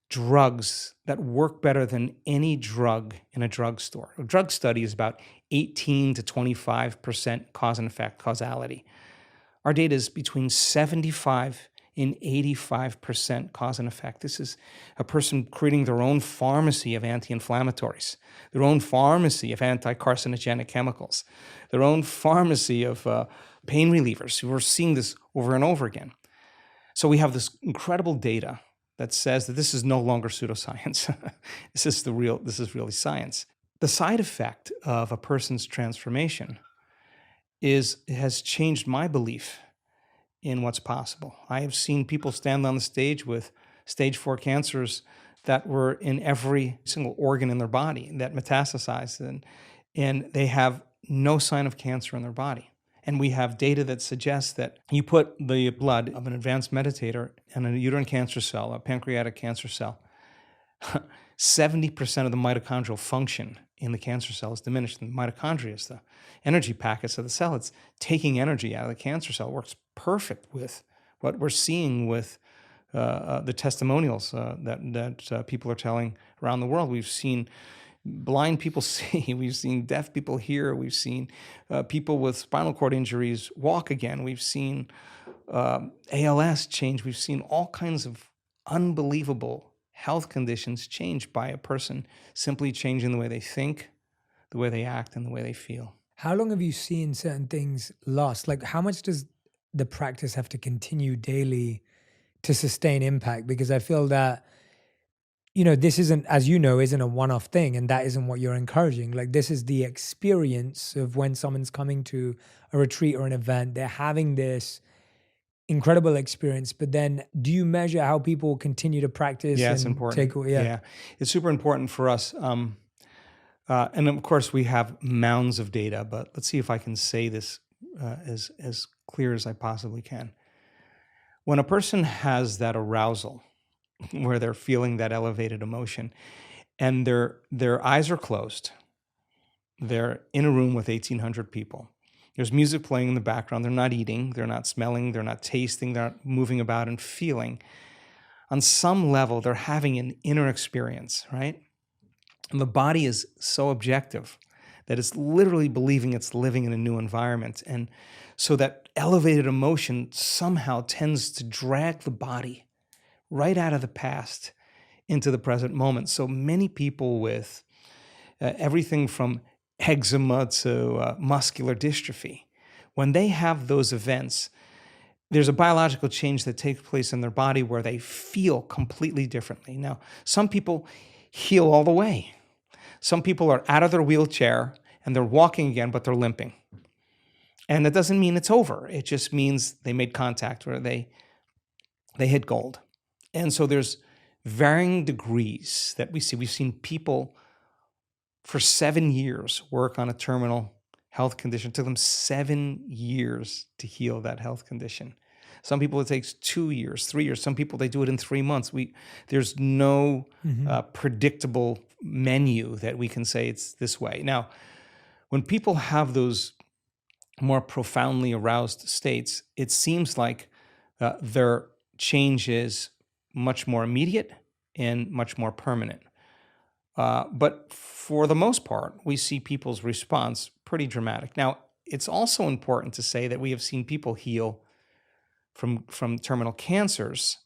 Speaker 1: drugs that work better than any drug in a drugstore. A drug study is about 18 to 25% cause and effect, causality. Our data is between 75 and 85% cause and effect. This is a person creating their own pharmacy of anti-inflammatories, their own pharmacy of anti-carcinogenic chemicals, their own pharmacy of pain relievers. We're seeing this over and over again. So we have this incredible data that says that this is no longer pseudoscience. This is really science. The side effect of a person's transformation has changed my belief in what's possible. I have seen people stand on the stage with stage 4 cancers that were in every single organ in their body that metastasized, and they have no sign of cancer in their body. And we have data that suggests that you put the blood of an advanced meditator and a uterine cancer cell, a pancreatic cancer cell, 70% of the mitochondrial function in the cancer cell is diminished. And the mitochondria is the energy packets of the cell. It's taking energy out of the cancer cell. It works perfect with what we're seeing with the testimonials that people are telling around the world. We've seen blind people see, we've seen deaf people hear, we've seen people with spinal cord injuries walk again, we've seen ALS change, we've seen all kinds of unbelievable health conditions changed by a person simply changing the way they think, the way they act, and the way they feel.
Speaker 4: How long have you seen certain things last? Like, how much does the practice have to continue daily to sustain impact? Because I feel that, this isn't, as you know, isn't a one-off thing, and that isn't what you're encouraging. Like, this is the experience of when someone's coming to a retreat or an event, they're having this incredible experience, but then do you measure how people continue to practice?
Speaker 1: Yeah, it's important. Yeah, it's super important for us. And of course, we have mounds of data, but let's see if I can say this as clear as I possibly can. When a person has that arousal, where they're feeling that elevated emotion, and their eyes are closed, they're in a room with 1,800 people. There's music playing in the background. They're not eating, they're not smelling, they're not tasting, they're not moving about and feeling. On some level, they're having an inner experience, right? And the body is so objective that it's literally believing it's living in a new environment. And so that elevated emotion somehow tends to drag the body right out of the past into the present moment. So many people with everything from eczema to muscular dystrophy, when they have those events, there's a biological change that takes place in their body where they feel completely differently. Now, some people heal all the way. Some people are out of their wheelchair and they're walking again, but they're limping. And that doesn't mean it's over. It just means they made contact or they hit gold. And so there's varying degrees that we see. We've seen people for 7 years work on a terminal health condition. It took them 7 years to heal that health condition. Some people it takes 2 years, 3 years. Some people they do it in 3 months. There's no predictable menu that we can say it's this way. Now, when people have those more profoundly aroused states, it seems like their change is much more immediate. and much more permanent. But for the most part, we see people's response pretty dramatic. Now, it's also important to say that we have seen people heal from terminal cancers,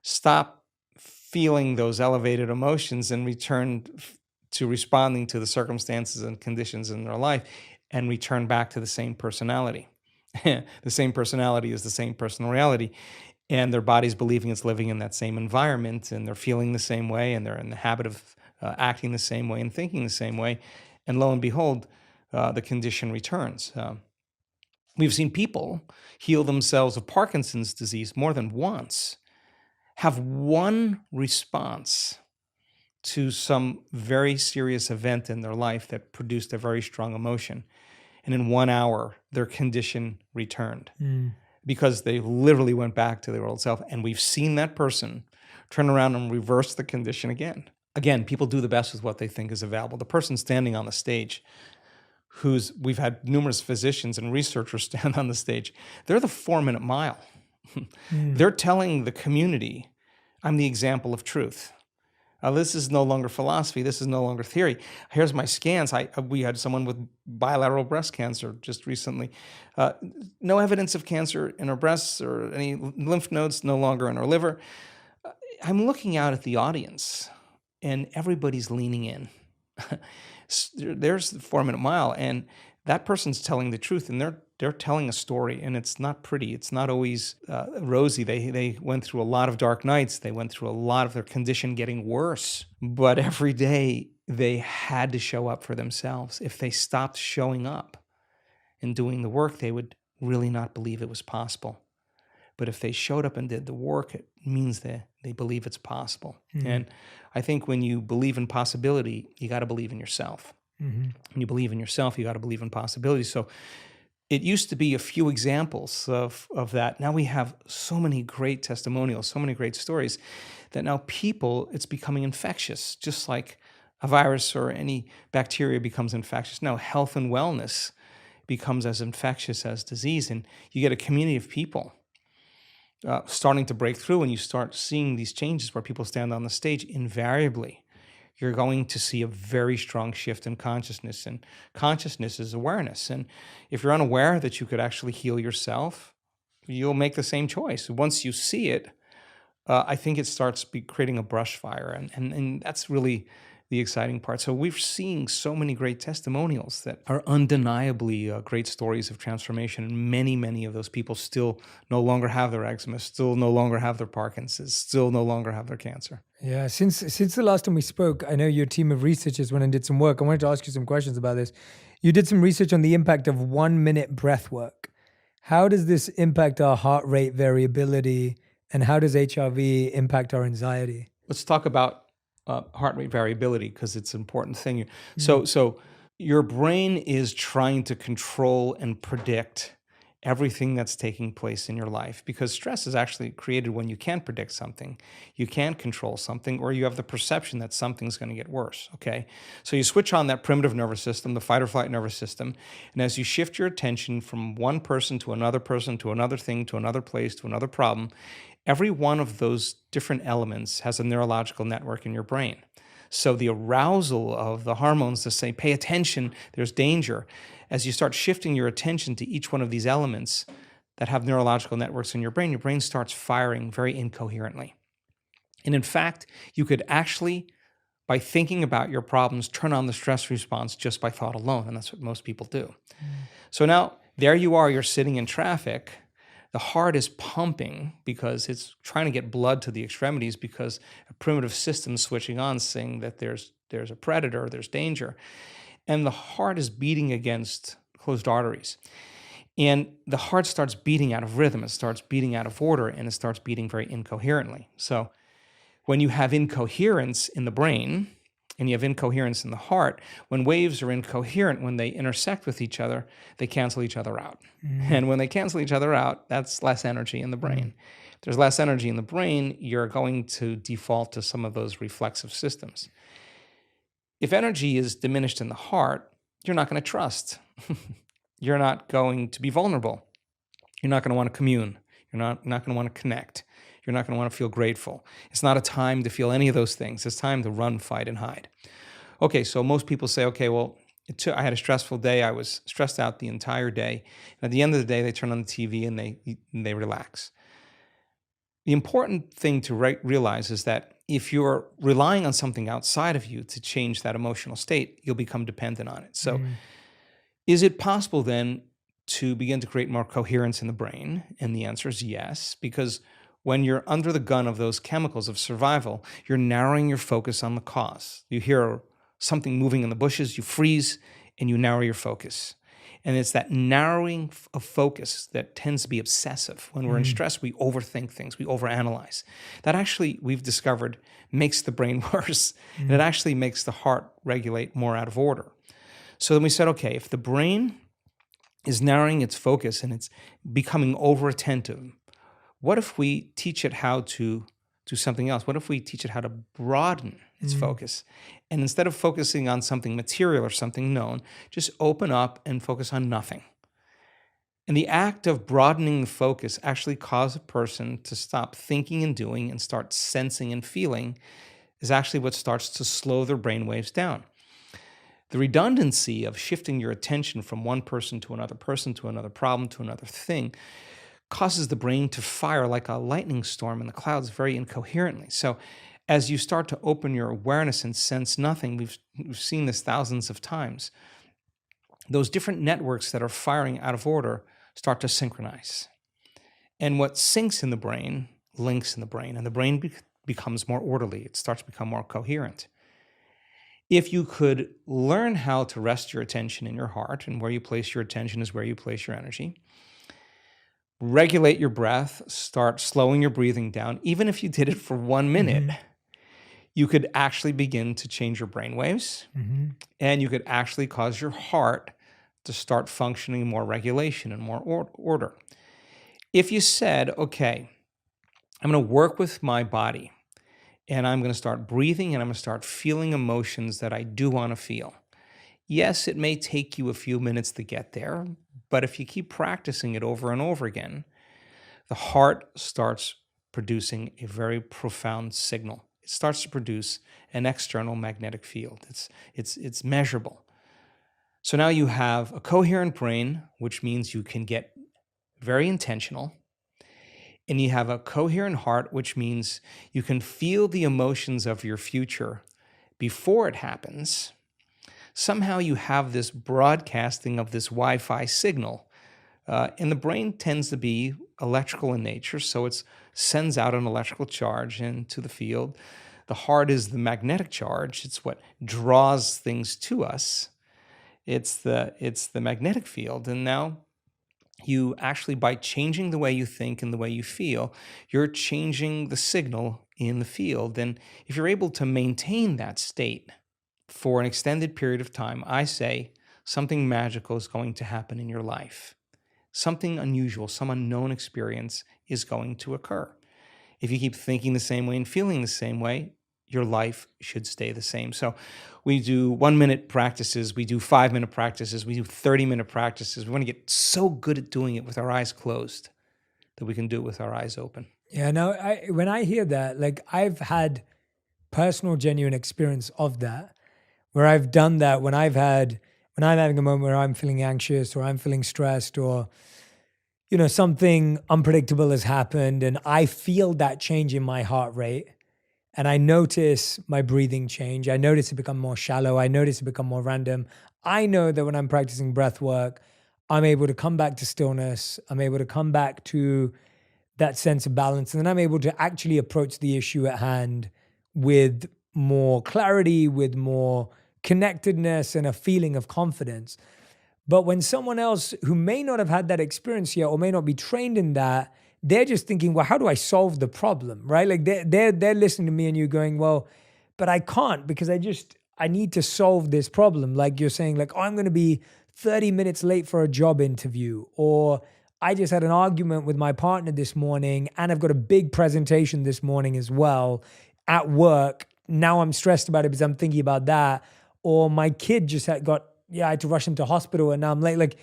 Speaker 1: stop feeling those elevated emotions and return to responding to the circumstances and conditions in their life and return back to the same personality. The same personality is the same personal reality, and their body's believing it's living in that same environment, and they're feeling the same way, and they're in the habit of acting the same way and thinking the same way. And lo and behold, the condition returns. We've seen people heal themselves of Parkinson's disease more than once, have one response to some very serious event in their life that produced a very strong emotion. And in 1 hour, their condition returned because they literally went back to their old self. And we've seen that person turn around and reverse the condition again. Again, people do the best with what they think is available. The person standing on the stage, we've had numerous physicians and researchers stand on the stage, they're the 4-minute mile. They're telling the community, I'm the example of truth. This is no longer philosophy. This is no longer theory. Here's my scans. We had someone with bilateral breast cancer just recently. No evidence of cancer in her breasts or any lymph nodes, no longer in her liver. I'm looking out at the audience, and everybody's leaning in. There's the 4-minute mile, and that person's telling the truth, and they're telling a story, and it's not pretty. It's not always rosy. They went through a lot of dark nights. They went through a lot of their condition getting worse. But every day they had to show up for themselves. If they stopped showing up and doing the work, they would really not believe it was possible. But if they showed up and did the work, it means that they believe it's possible. And I think when you believe in possibility, you got to believe in yourself. When you believe in yourself, you got to believe in possibility. So it used to be a few examples of that. Now we have so many great testimonials, so many great stories that now it's becoming infectious, just like a virus or any bacteria becomes infectious. Now health and wellness becomes as infectious as disease. And you get a community of people starting to break through, and you start seeing these changes where people stand on the stage. Invariably, you're going to see a very strong shift in consciousness, and consciousness is awareness. And if you're unaware that you could actually heal yourself, you'll make the same choice. Once you see it, I think it starts creating a brush fire, and that's really the exciting part. So we're seeing so many great testimonials that are undeniably great stories of transformation. And many of those people still no longer have their eczema, still no longer have their Parkinson's, still no longer have their cancer.
Speaker 4: Yeah, since the last time we spoke, I know your team of researchers went and did some work. I wanted to ask you some questions about this. You did some research on the impact of 1-minute breath work. How does this impact our heart rate variability, and how does HRV impact our anxiety?
Speaker 1: Let's talk about heart rate variability, because it's an important thing. So your brain is trying to control and predict everything that's taking place in your life, because stress is actually created when you can't predict something, you can't control something, or you have the perception that something's going to get worse, okay? So you switch on that primitive nervous system, the fight or flight nervous system, and as you shift your attention from one person to another thing, to another place, to another problem, every one of those different elements has a neurological network in your brain. So the arousal of the hormones to say, pay attention, there's danger. As you start shifting your attention to each one of these elements that have neurological networks in your brain starts firing very incoherently. And in fact, you could actually, by thinking about your problems, turn on the stress response just by thought alone. And that's what most people do. So now there you are, you're sitting in traffic. The heart is pumping because it's trying to get blood to the extremities, because a primitive system is switching on, saying that there's a predator, there's danger. And the heart is beating against closed arteries. And the heart starts beating out of rhythm, it starts beating out of order, and it starts beating very incoherently. So when you have incoherence in the brain, and you have incoherence in the heart, when waves are incoherent, when they intersect with each other, they cancel each other out. And when they cancel each other out, that's less energy in the brain. If there's less energy in the brain, you're going to default to some of those reflexive systems. If energy is diminished in the heart, you're not going to trust. You're not going to be vulnerable. You're not going to want to commune. not going to want to connect. You're not going to want to feel grateful. It's not a time to feel any of those things. It's time to run, fight, and hide. Okay, so most people say, okay, well, I had a stressful day. I was stressed out the entire day. And at the end of the day, they turn on the TV and they relax. The important thing to realize is that if you're relying on something outside of you to change that emotional state, you'll become dependent on it. So is it possible then to begin to create more coherence in the brain? And the answer is yes, because when you're under the gun of those chemicals of survival, you're narrowing your focus on the cause. You hear something moving in the bushes, you freeze, and you narrow your focus. And it's that narrowing of focus that tends to be obsessive. When we're in stress, we overthink things, we overanalyze. That actually, we've discovered, makes the brain worse. And it actually makes the heart regulate more out of order. So then we said, okay, if the brain is narrowing its focus and it's becoming over-attentive, what if we teach it how to do something else? What if we teach it how to broaden its focus? And instead of focusing on something material or something known, just open up and focus on nothing. And the act of broadening the focus actually causes a person to stop thinking and doing and start sensing and feeling, is actually what starts to slow their brain waves down. The redundancy of shifting your attention from one person to another problem to another thing causes the brain to fire like a lightning storm in the clouds very incoherently. So as you start to open your awareness and sense nothing, we've seen this thousands of times, those different networks that are firing out of order start to synchronize. And what syncs in the brain links in the brain, and the brain becomes more orderly. It starts to become more coherent. If you could learn how to rest your attention in your heart, and where you place your attention is where you place your energy, regulate your breath, start slowing your breathing down, even if you did it for 1 minute, you could actually begin to change your brain waves, and you could actually cause your heart to start functioning more regulation and more order. If you said, okay, I'm going to work with my body, and I'm going to start breathing, and I'm going to start feeling emotions that I do want to feel. Yes, it may take you a few minutes to get there, but if you keep practicing it over and over again, the heart starts producing a very profound signal. It starts to produce an external magnetic field. It's measurable. So now you have a coherent brain, which means you can get very intentional. And you have a coherent heart, which means you can feel the emotions of your future before it happens. Somehow you have this broadcasting of this Wi-Fi signal. And the brain tends to be electrical in nature, so it sends out an electrical charge into the field. The heart is the magnetic charge. It's what draws things to us. It's the magnetic field. And now you actually, by changing the way you think and the way you feel, you're changing the signal in the field. And if you're able to maintain that state for an extended period of time, I say something magical is going to happen in your life. Something unusual, some unknown experience is going to occur. If you keep thinking the same way and feeling the same way, your life should stay the same. So we do 1-minute practices, we do 5-minute practices, we do 30-minute practices. We want to get so good at doing it with our eyes closed that we can do it with our eyes open.
Speaker 4: Yeah, no, when I hear that, like I've had personal, genuine experience of that, where I've done that when I'm having a moment where I'm feeling anxious or I'm feeling stressed or, something unpredictable has happened and I feel that change in my heart rate and I notice my breathing change. I notice it become more shallow. I notice it become more random. I know that when I'm practicing breath work, I'm able to come back to stillness. I'm able to come back to that sense of balance. And then I'm able to actually approach the issue at hand with more clarity, with more connectedness and a feeling of confidence. But when someone else who may not have had that experience yet or may not be trained in that, they're just thinking, well, how do I solve the problem, right? Like they're listening to me and you going, well, but I can't because I need to solve this problem. Like you're saying, like, oh, I'm going to be 30 minutes late for a job interview, or I just had an argument with my partner this morning and I've got a big presentation this morning as well at work. Now I'm stressed about it because I'm thinking about that. Or my kid just I had to rush him to hospital and now I'm late. Like,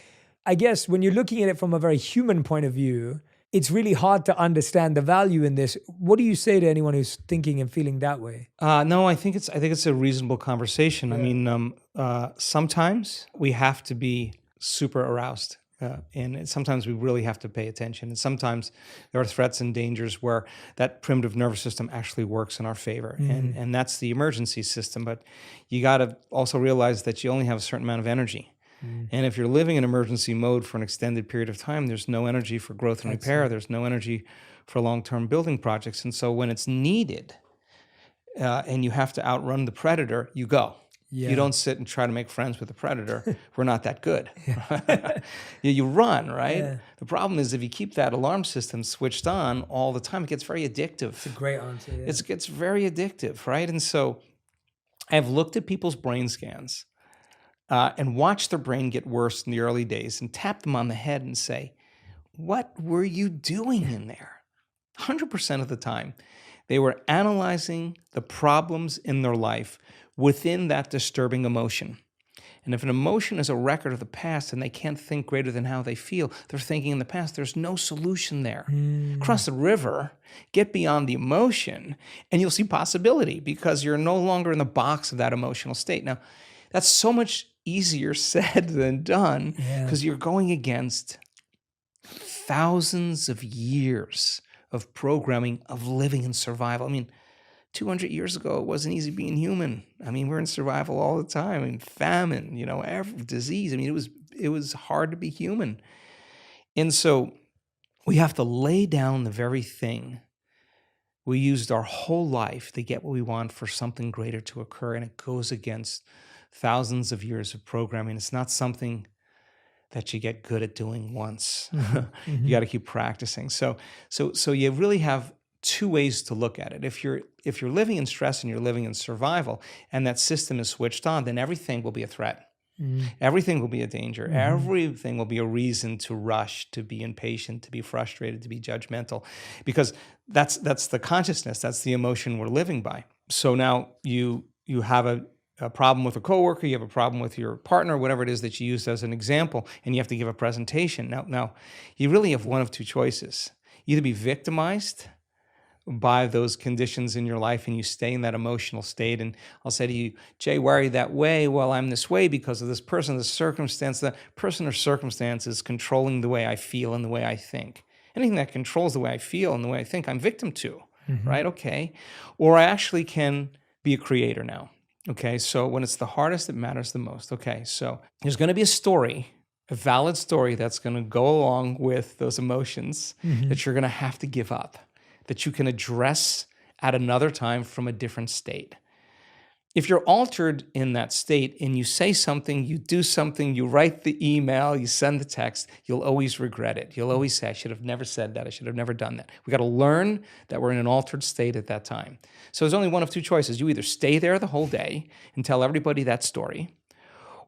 Speaker 4: I guess when you're looking at it from a very human point of view, it's really hard to understand the value in this. What do you say to anyone who's thinking and feeling that way?
Speaker 1: No, I think it's a reasonable conversation. I mean, sometimes we have to be super aroused, and sometimes we really have to pay attention. And sometimes there are threats and dangers where that primitive nervous system actually works in our favor, and that's the emergency system. But you got to also realize that you only have a certain amount of energy. And if you're living in emergency mode for an extended period of time, there's no energy for growth and repair. There's no energy for long-term building projects. And so when it's needed and you have to outrun the predator, you go.
Speaker 4: Yeah.
Speaker 1: You don't sit and try to make friends with the predator. We're not that good. You run, right?
Speaker 4: Yeah.
Speaker 1: The problem is if you keep that alarm system switched on all the time, it gets very addictive.
Speaker 4: It's a great answer. Yeah.
Speaker 1: It gets very addictive, right? And so I've looked at people's brain scans and watch their brain get worse in the early days and tap them on the head and say, what were you doing in there? 100% of the time, they were analyzing the problems in their life within that disturbing emotion. And if an emotion is a record of the past and they can't think greater than how they feel, they're thinking in the past, there's no solution there. Cross the river, get beyond the emotion, and you'll see possibility because you're no longer in the box of that emotional state. Now, that's so much easier said than done because you're going against thousands of years of programming of living in survival. I mean, 200 years ago, it wasn't easy being human. I mean, we're in survival all the time. I mean, famine, every disease. I mean, it was hard to be human. And so we have to lay down the very thing we used our whole life to get what we want for something greater to occur, and it goes against thousands of years of programming. It's not something that you get good at doing once. You got to keep practicing. So you really have two ways to look at it. If you're living in stress and you're living in survival, and that system is switched on, then everything will be a threat. Everything will be a danger. Everything will be a reason to rush, to be impatient, to be frustrated, to be judgmental, because that's the consciousness, that's the emotion we're living by. So now you have a problem with a coworker, you have a problem with your partner, whatever it is that you used as an example, and you have to give a presentation. Now you really have one of two choices: either be victimized by those conditions in your life and you stay in that emotional state. And I'll say to you, Jay, why are you that way? Well, I'm this way because of this person, this circumstance. The person or circumstance is controlling the way I feel and the way I think. Anything that controls the way I feel and the way I think, I'm victim to, right? Okay. Or I actually can be a creator now. Okay. So when it's the hardest, it matters the most. Okay. So there's going to be a story, a valid story that's going to go along with those emotions that you're going to have to give up, that you can address at another time from a different state. If you're altered in that state and you say something, you do something, you write the email, you send the text, you'll always regret it. You'll always say, I should have never said that. I should have never done that. We got to learn that we're in an altered state at that time. So there's only one of two choices. You either stay there the whole day and tell everybody that story,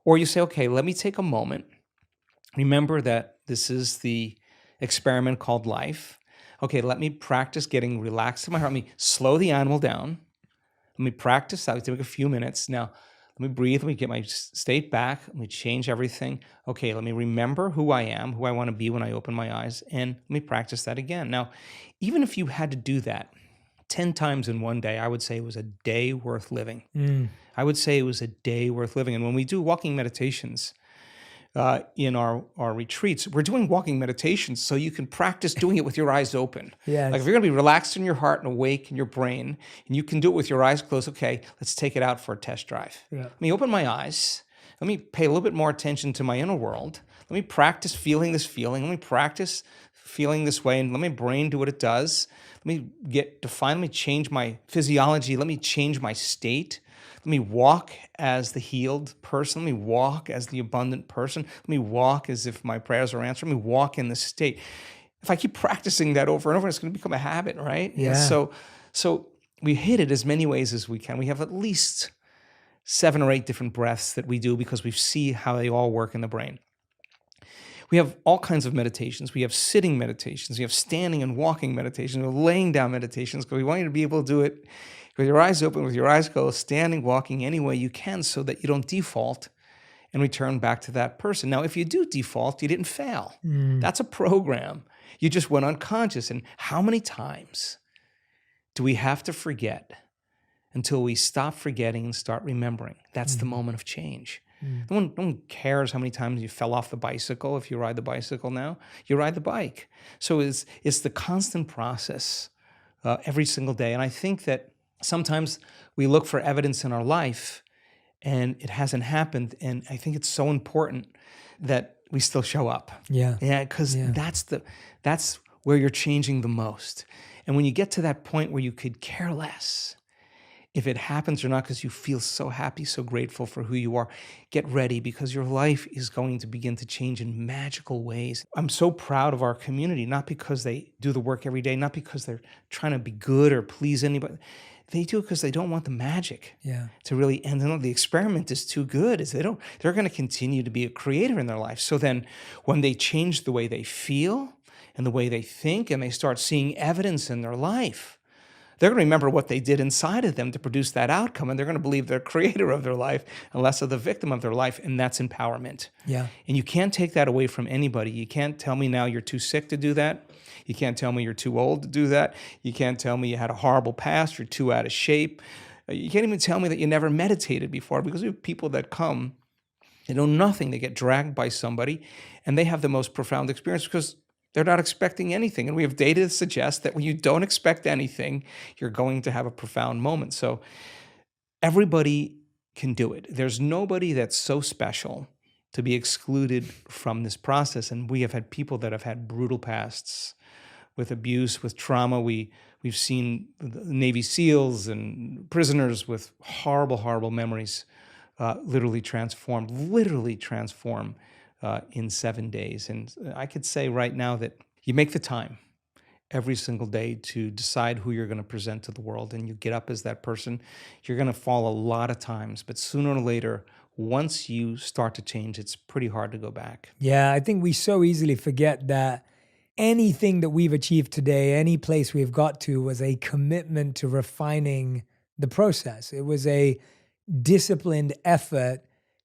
Speaker 1: or you say, okay, let me take a moment. Remember that this is the experiment called life. Okay, let me practice getting relaxed in my heart. Let me slow the animal down. Let me practice that. Take a few minutes. Now, let me breathe. Let me get my state back. Let me change everything. Okay, let me remember who I am, who I want to be when I open my eyes, and let me practice that again. Now, even if you had to do that 10 times in one day, I would say it was a day worth living. I would say it was a day worth living. And when we do walking meditations, in our retreats, we're doing walking meditations so you can practice doing it with your eyes open.
Speaker 4: Yes.
Speaker 1: Like if you're going to be relaxed in your heart and awake in your brain, and you can do it with your eyes closed, okay, let's take it out for a test drive. Yeah. Let me open my eyes. Let me pay a little bit more attention to my inner world. Let me practice feeling this feeling. Let me practice feeling this way, and let my brain do what it does. Let me let me change my physiology. Let me change my state. Let me walk as the healed person. Let me walk as the abundant person. Let me walk as if my prayers are answered. Let me walk in this state. If I keep practicing that over and over, it's going to become a habit, right?
Speaker 4: Yeah.
Speaker 1: So we hit it as many ways as we can. We have at least 7 or 8 different breaths that we do because we see how they all work in the brain. We have all kinds of meditations. We have sitting meditations. We have standing and walking meditations. We have laying down meditations because we want you to be able to do it with your eyes open, with your eyes closed, standing, walking any way you can so that you don't default and return back to that person. Now, if you do default, you didn't fail. That's a program. You just went unconscious. And how many times do we have to forget until we stop forgetting and start remembering? That's the moment of change. No one cares how many times you fell off the bicycle. If you ride the bicycle now, you ride the bike. So it's the constant process every single day. And I think that sometimes we look for evidence in our life and it hasn't happened. And I think it's so important that we still show up.
Speaker 4: Yeah.
Speaker 1: Yeah, because that's where you're changing the most. And when you get to that point where you could care less if it happens or not, because you feel so happy, so grateful for who you are, get ready, because your life is going to begin to change in magical ways. I'm so proud of our community, not because they do the work every day, not because they're trying to be good or please anybody. They do it because they don't want the magic to really end. And the experiment is too good. They're going to continue to be a creator in their life. So then when they change the way they feel and the way they think, and they start seeing evidence in their life, they're going to remember what they did inside of them to produce that outcome, and they're going to believe they're creator of their life and less of the victim of their life, and that's empowerment.
Speaker 4: Yeah.
Speaker 1: And you can't take that away from anybody. You can't tell me now you're too sick to do that. You can't tell me you're too old to do that. You can't tell me you had a horrible past, you're too out of shape. You can't even tell me that you never meditated before, because we have people that come, they know nothing, they get dragged by somebody, and they have the most profound experience because they're not expecting anything. And we have data that suggests that when you don't expect anything, you're going to have a profound moment. So everybody can do it. There's nobody that's so special to be excluded from this process. And we have had people that have had brutal pasts with abuse, with trauma. We've seen Navy SEALs and prisoners with horrible, horrible memories literally transform in 7 days. And I could say right now that you make the time every single day to decide who you're going to present to the world, and you get up as that person. You're going to fall a lot of times, but sooner or later, once you start to change, it's pretty hard to go back.
Speaker 4: Yeah, I think we so easily forget that anything that we've achieved today, any place we've got to, was a commitment to refining the process. It was a disciplined effort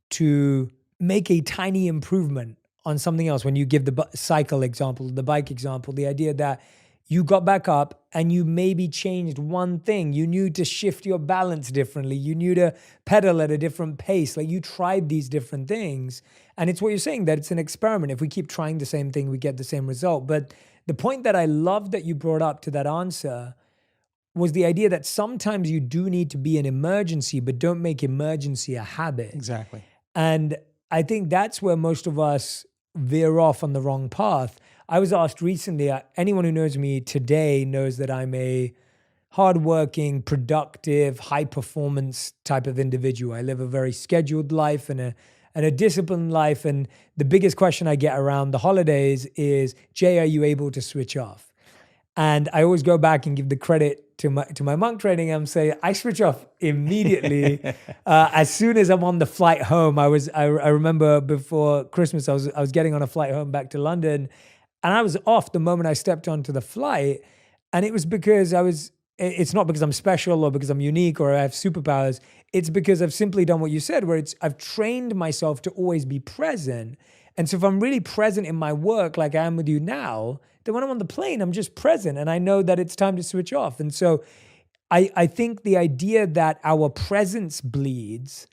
Speaker 4: to make a tiny improvement on something else. When you give the cycle example, the bike example, the idea that you got back up and you maybe changed one thing. You knew to shift your balance differently. You knew to pedal at a different pace. Like, you tried these different things. And it's what you're saying, that it's an experiment. If we keep trying the same thing, we get the same result. But the point that I love that you brought up to that answer was the idea that sometimes you do need to be an emergency, but don't make emergency a habit.
Speaker 1: Exactly.
Speaker 4: And I think that's where most of us veer off on the wrong path. I was asked recently, anyone who knows me today knows that I'm a hardworking, productive, high-performance type of individual. I live a very scheduled life and a disciplined life. And the biggest question I get around the holidays is, Jay, are you able to switch off? And I always go back and give the credit to my monk training. I'm saying I switch off immediately. As soon as I'm on the flight home, I remember before Christmas, I was getting on a flight home back to London, and I was off the moment I stepped onto the flight. And it was because it's not because I'm special or because I'm unique or I have superpowers. It's because I've simply done what you said, where I've trained myself to always be present. And so if I'm really present in my work, like I am with you now, then when I'm on the plane, I'm just present and I know that it's time to switch off. And so I think the idea that our presence bleeds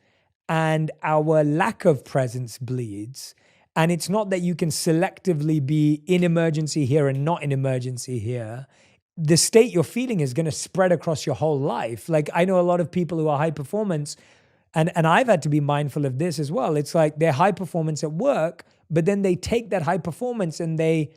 Speaker 4: and our lack of presence bleeds, and it's not that you can selectively be in emergency here and not in emergency here. The state you're feeling is going to spread across your whole life. Like, I know a lot of people who are high performance, and I've had to be mindful of this as well. It's like they're high performance at work, but then they take that high performance and they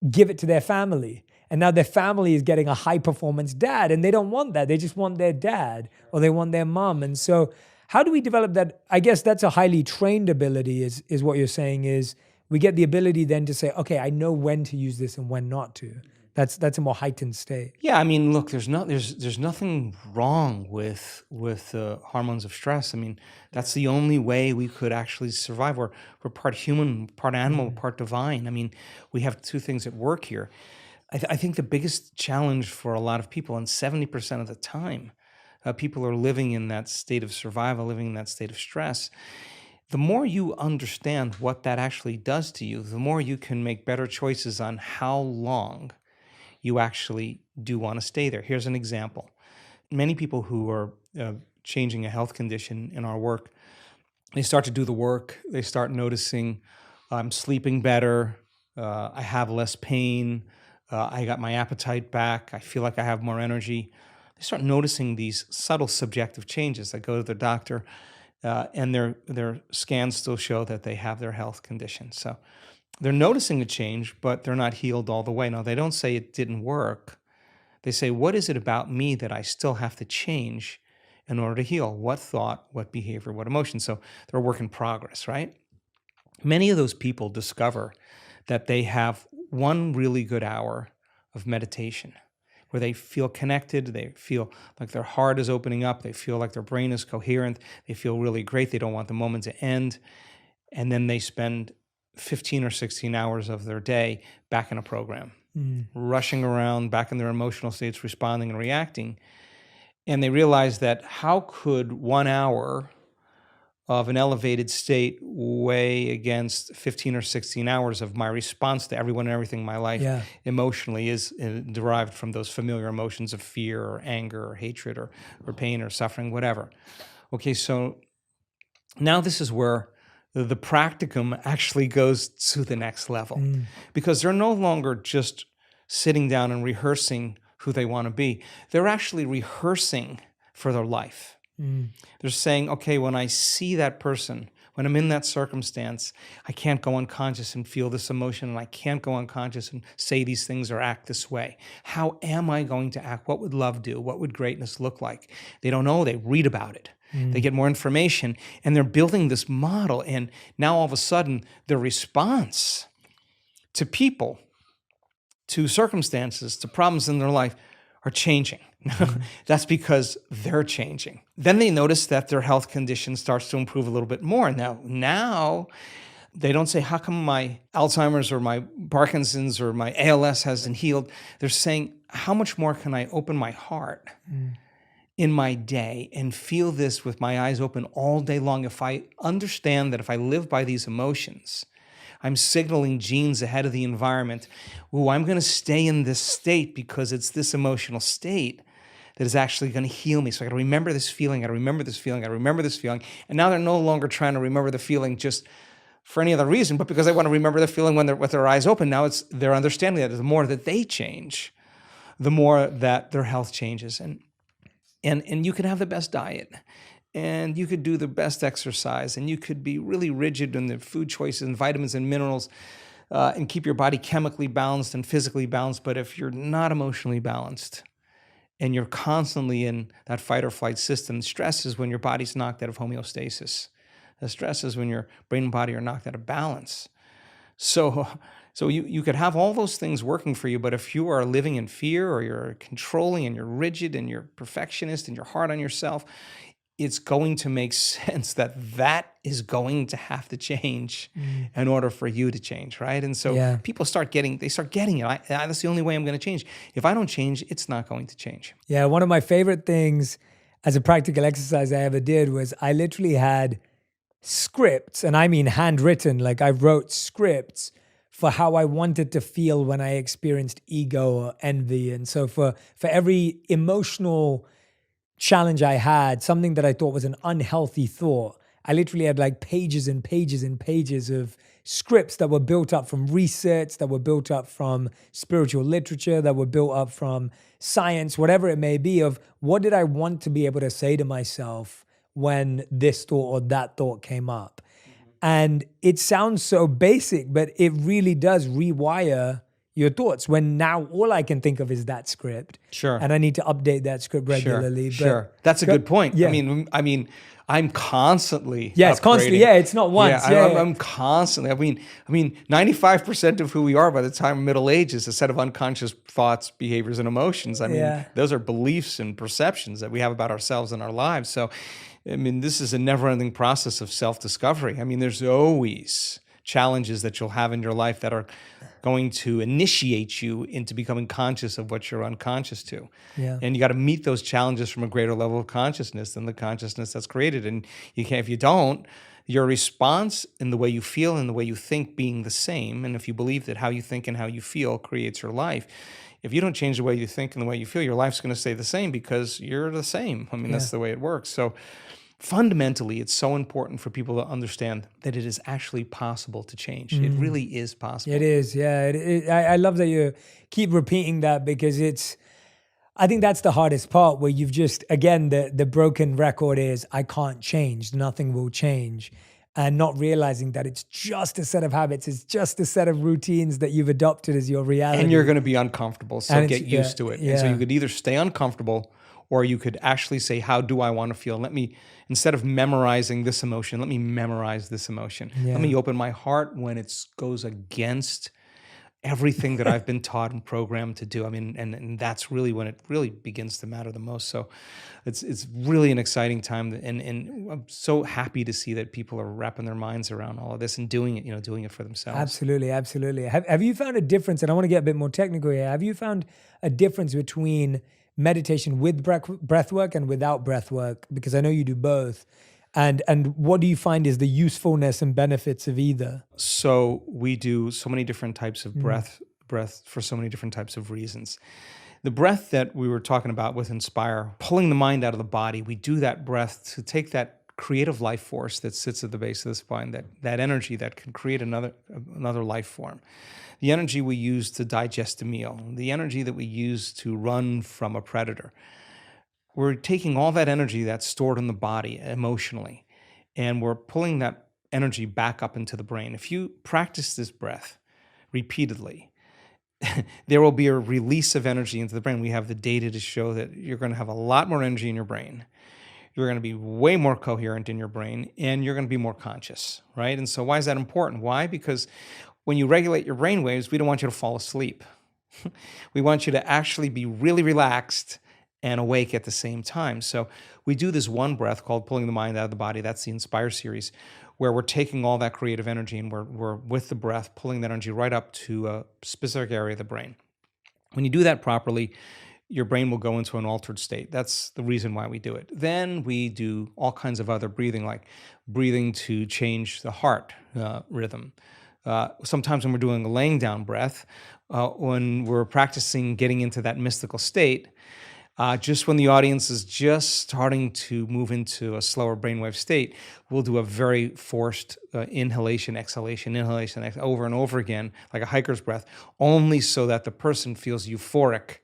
Speaker 4: give it to their family. And now their family is getting a high performance dad, and they don't want that. They just want their dad, or they want their mom. And so how do we develop that? I guess that's a highly trained ability, is what you're saying, is we get the ability then to say, okay, I know when to use this and when not to. That's a more heightened state.
Speaker 1: Yeah, I mean, look, there's nothing wrong with hormones of stress. I mean, that's the only way we could actually survive. We're part human, part animal, part divine. I mean, we have two things at work here. I think the biggest challenge for a lot of people, and 70% of the time, people are living in that state of survival, living in that state of stress. the more you understand what that actually does to you, the more you can make better choices on how long you actually do want to stay there. Here's an example. Many people who are changing a health condition in our work, they start to do the work. They start noticing, I'm sleeping better. I have less pain. I got my appetite back. I feel like I have more energy. They start noticing these subtle subjective changes. They go to their doctor, and their scans still show that they have their health condition. So they're noticing a change, but they're not healed all the way. Now, they don't say it didn't work. They say, what is it about me that I still have to change in order to heal? What thought, what behavior, what emotion? So they're a work in progress, right? Many of those people discover that they have one really good hour of meditation where they feel connected, they feel like their heart is opening up, they feel like their brain is coherent, they feel really great, they don't want the moment to end, and then they spend 15 or 16 hours of their day back in a program, rushing around, back in their emotional states, responding and reacting. And they realize that how could 1 hour of an elevated state weigh against 15 or 16 hours of my response to everyone and everything in my life emotionally is derived from those familiar emotions of fear or anger or hatred or pain or suffering, whatever. Okay, so now this is where the practicum actually goes to the next level because they're no longer just sitting down and rehearsing who they want to be. They're actually rehearsing for their life. They're saying, okay, when I see that person, when I'm in that circumstance, I can't go unconscious and feel this emotion, and I can't go unconscious and say these things or act this way. How am I going to act? What would love do? What would greatness look like? They don't know. They read about it. They get more information, and they're building this model. And now all of a sudden, their response to people, to circumstances, to problems in their life are changing. That's because they're changing. Then they notice that their health condition starts to improve a little bit more. Now they don't say, how come my Alzheimer's or my Parkinson's or my ALS hasn't healed? They're saying, how much more can I open my heart in my day and feel this with my eyes open all day long? If I understand that if I live by these emotions, I'm signaling genes ahead of the environment. Ooh, I'm going to stay in this state because it's this emotional state that is actually going to heal me. So I got to remember this feeling. I got to remember this feeling. I got to remember this feeling. And now they're no longer trying to remember the feeling just for any other reason, but because they want to remember the feeling when they're with their eyes open. Now they're understanding that the more that they change, the more that their health changes. And you can have the best diet, and you could do the best exercise, and you could be really rigid in the food choices and vitamins and minerals, and keep your body chemically balanced and physically balanced. But if you're not emotionally balanced and you're constantly in that fight or flight system, stress is when your body's knocked out of homeostasis. The stress is when your brain and body are knocked out of balance. So you could have all those things working for you, but if you are living in fear or you're controlling and you're rigid and you're perfectionist and you're hard on yourself, it's going to make sense that is going to have to change in order for you to change, right? And so people start getting it. That's the only way I'm going to change. If I don't change, it's not going to change.
Speaker 4: Yeah, one of my favorite things as a practical exercise I ever did was I literally had scripts, and I mean handwritten, like I wrote scripts for how I wanted to feel when I experienced ego or envy. And so for every emotional challenge I had, something that I thought was an unhealthy thought, I literally had like pages and pages and pages of scripts that were built up from research, that were built up from spiritual literature, that were built up from science, whatever it may be, of what did I want to be able to say to myself when this thought or that thought came up. And it sounds so basic, but it really does rewire your thoughts when now all I can think of is that script.
Speaker 1: Sure.
Speaker 4: And I need to update that script regularly.
Speaker 1: Sure. That's a good point.
Speaker 4: Yeah.
Speaker 1: I mean, I'm constantly
Speaker 4: it's constantly. Yeah, it's not once.
Speaker 1: I'm constantly. I mean, 95% of who we are by the time of middle age is a set of unconscious thoughts, behaviors, and emotions. I mean, those are beliefs and perceptions that we have about ourselves and our lives. So, I mean, this is a never-ending process of self-discovery. I mean, there's always challenges that you'll have in your life that are going to initiate you into becoming conscious of what you're unconscious to.
Speaker 4: Yeah.
Speaker 1: And you got to meet those challenges from a greater level of consciousness than the consciousness that's created. And you can't, if you don't, your response in the way you feel and the way you think being the same, and if you believe that how you think and how you feel creates your life, if you don't change the way you think and the way you feel, your life's going to stay the same because you're the same. I mean, that's the way it works. So fundamentally, it's so important for people to understand that it is actually possible to change. It really is possible.
Speaker 4: It is, yeah. I love that you keep repeating that, because I think that's the hardest part, where you've just, again, the broken record is, I can't change, nothing will change. And not realizing that it's just a set of habits, it's just a set of routines that you've adopted as your reality.
Speaker 1: And you're going to be uncomfortable, so get used to it.
Speaker 4: Yeah.
Speaker 1: And so you could either stay uncomfortable, or you could actually say, how do I want to feel? Instead of memorizing this emotion, let me memorize this emotion.
Speaker 4: Yeah.
Speaker 1: Let me open my heart when it goes against everything that I've been taught and programmed to do. I mean, and that's really when it really begins to matter the most. So it's really an exciting time, and I'm so happy to see that people are wrapping their minds around all of this and doing it for themselves.
Speaker 4: Absolutely, absolutely. Have you found a difference, and I want to get a bit more technical here, have you found a difference between meditation with breath work and without breath work? Because I know you do both. And what do you find is the usefulness and benefits of either?
Speaker 1: So we do so many different types of breath for so many different types of reasons. The breath that we were talking about with Inspire, pulling the mind out of the body, we do that breath to take that creative life force that sits at the base of the spine, that energy that can create another life form. The energy we use to digest a meal, the energy that we use to run from a predator. We're taking all that energy that's stored in the body emotionally, and we're pulling that energy back up into the brain. If you practice this breath repeatedly, there will be a release of energy into the brain. We have the data to show that you're going to have a lot more energy in your brain. You're going to be way more coherent in your brain, and you're going to be more conscious, right? And so why is that important? Why? Because when you regulate your brain waves, we don't want you to fall asleep. We want you to actually be really relaxed and awake at the same time. So we do this one breath called pulling the mind out of the body. That's the Inspire series, where we're taking all that creative energy and we're with the breath, pulling that energy right up to a specific area of the brain. When you do that properly, your brain will go into an altered state. That's the reason why we do it. Then we do all kinds of other breathing, like breathing to change the heart rhythm. Sometimes when we're doing a laying down breath, when we're practicing getting into that mystical state, just when the audience is just starting to move into a slower brainwave state, we'll do a very forced inhalation, exhalation, over and over again, like a hiker's breath, only so that the person feels euphoric.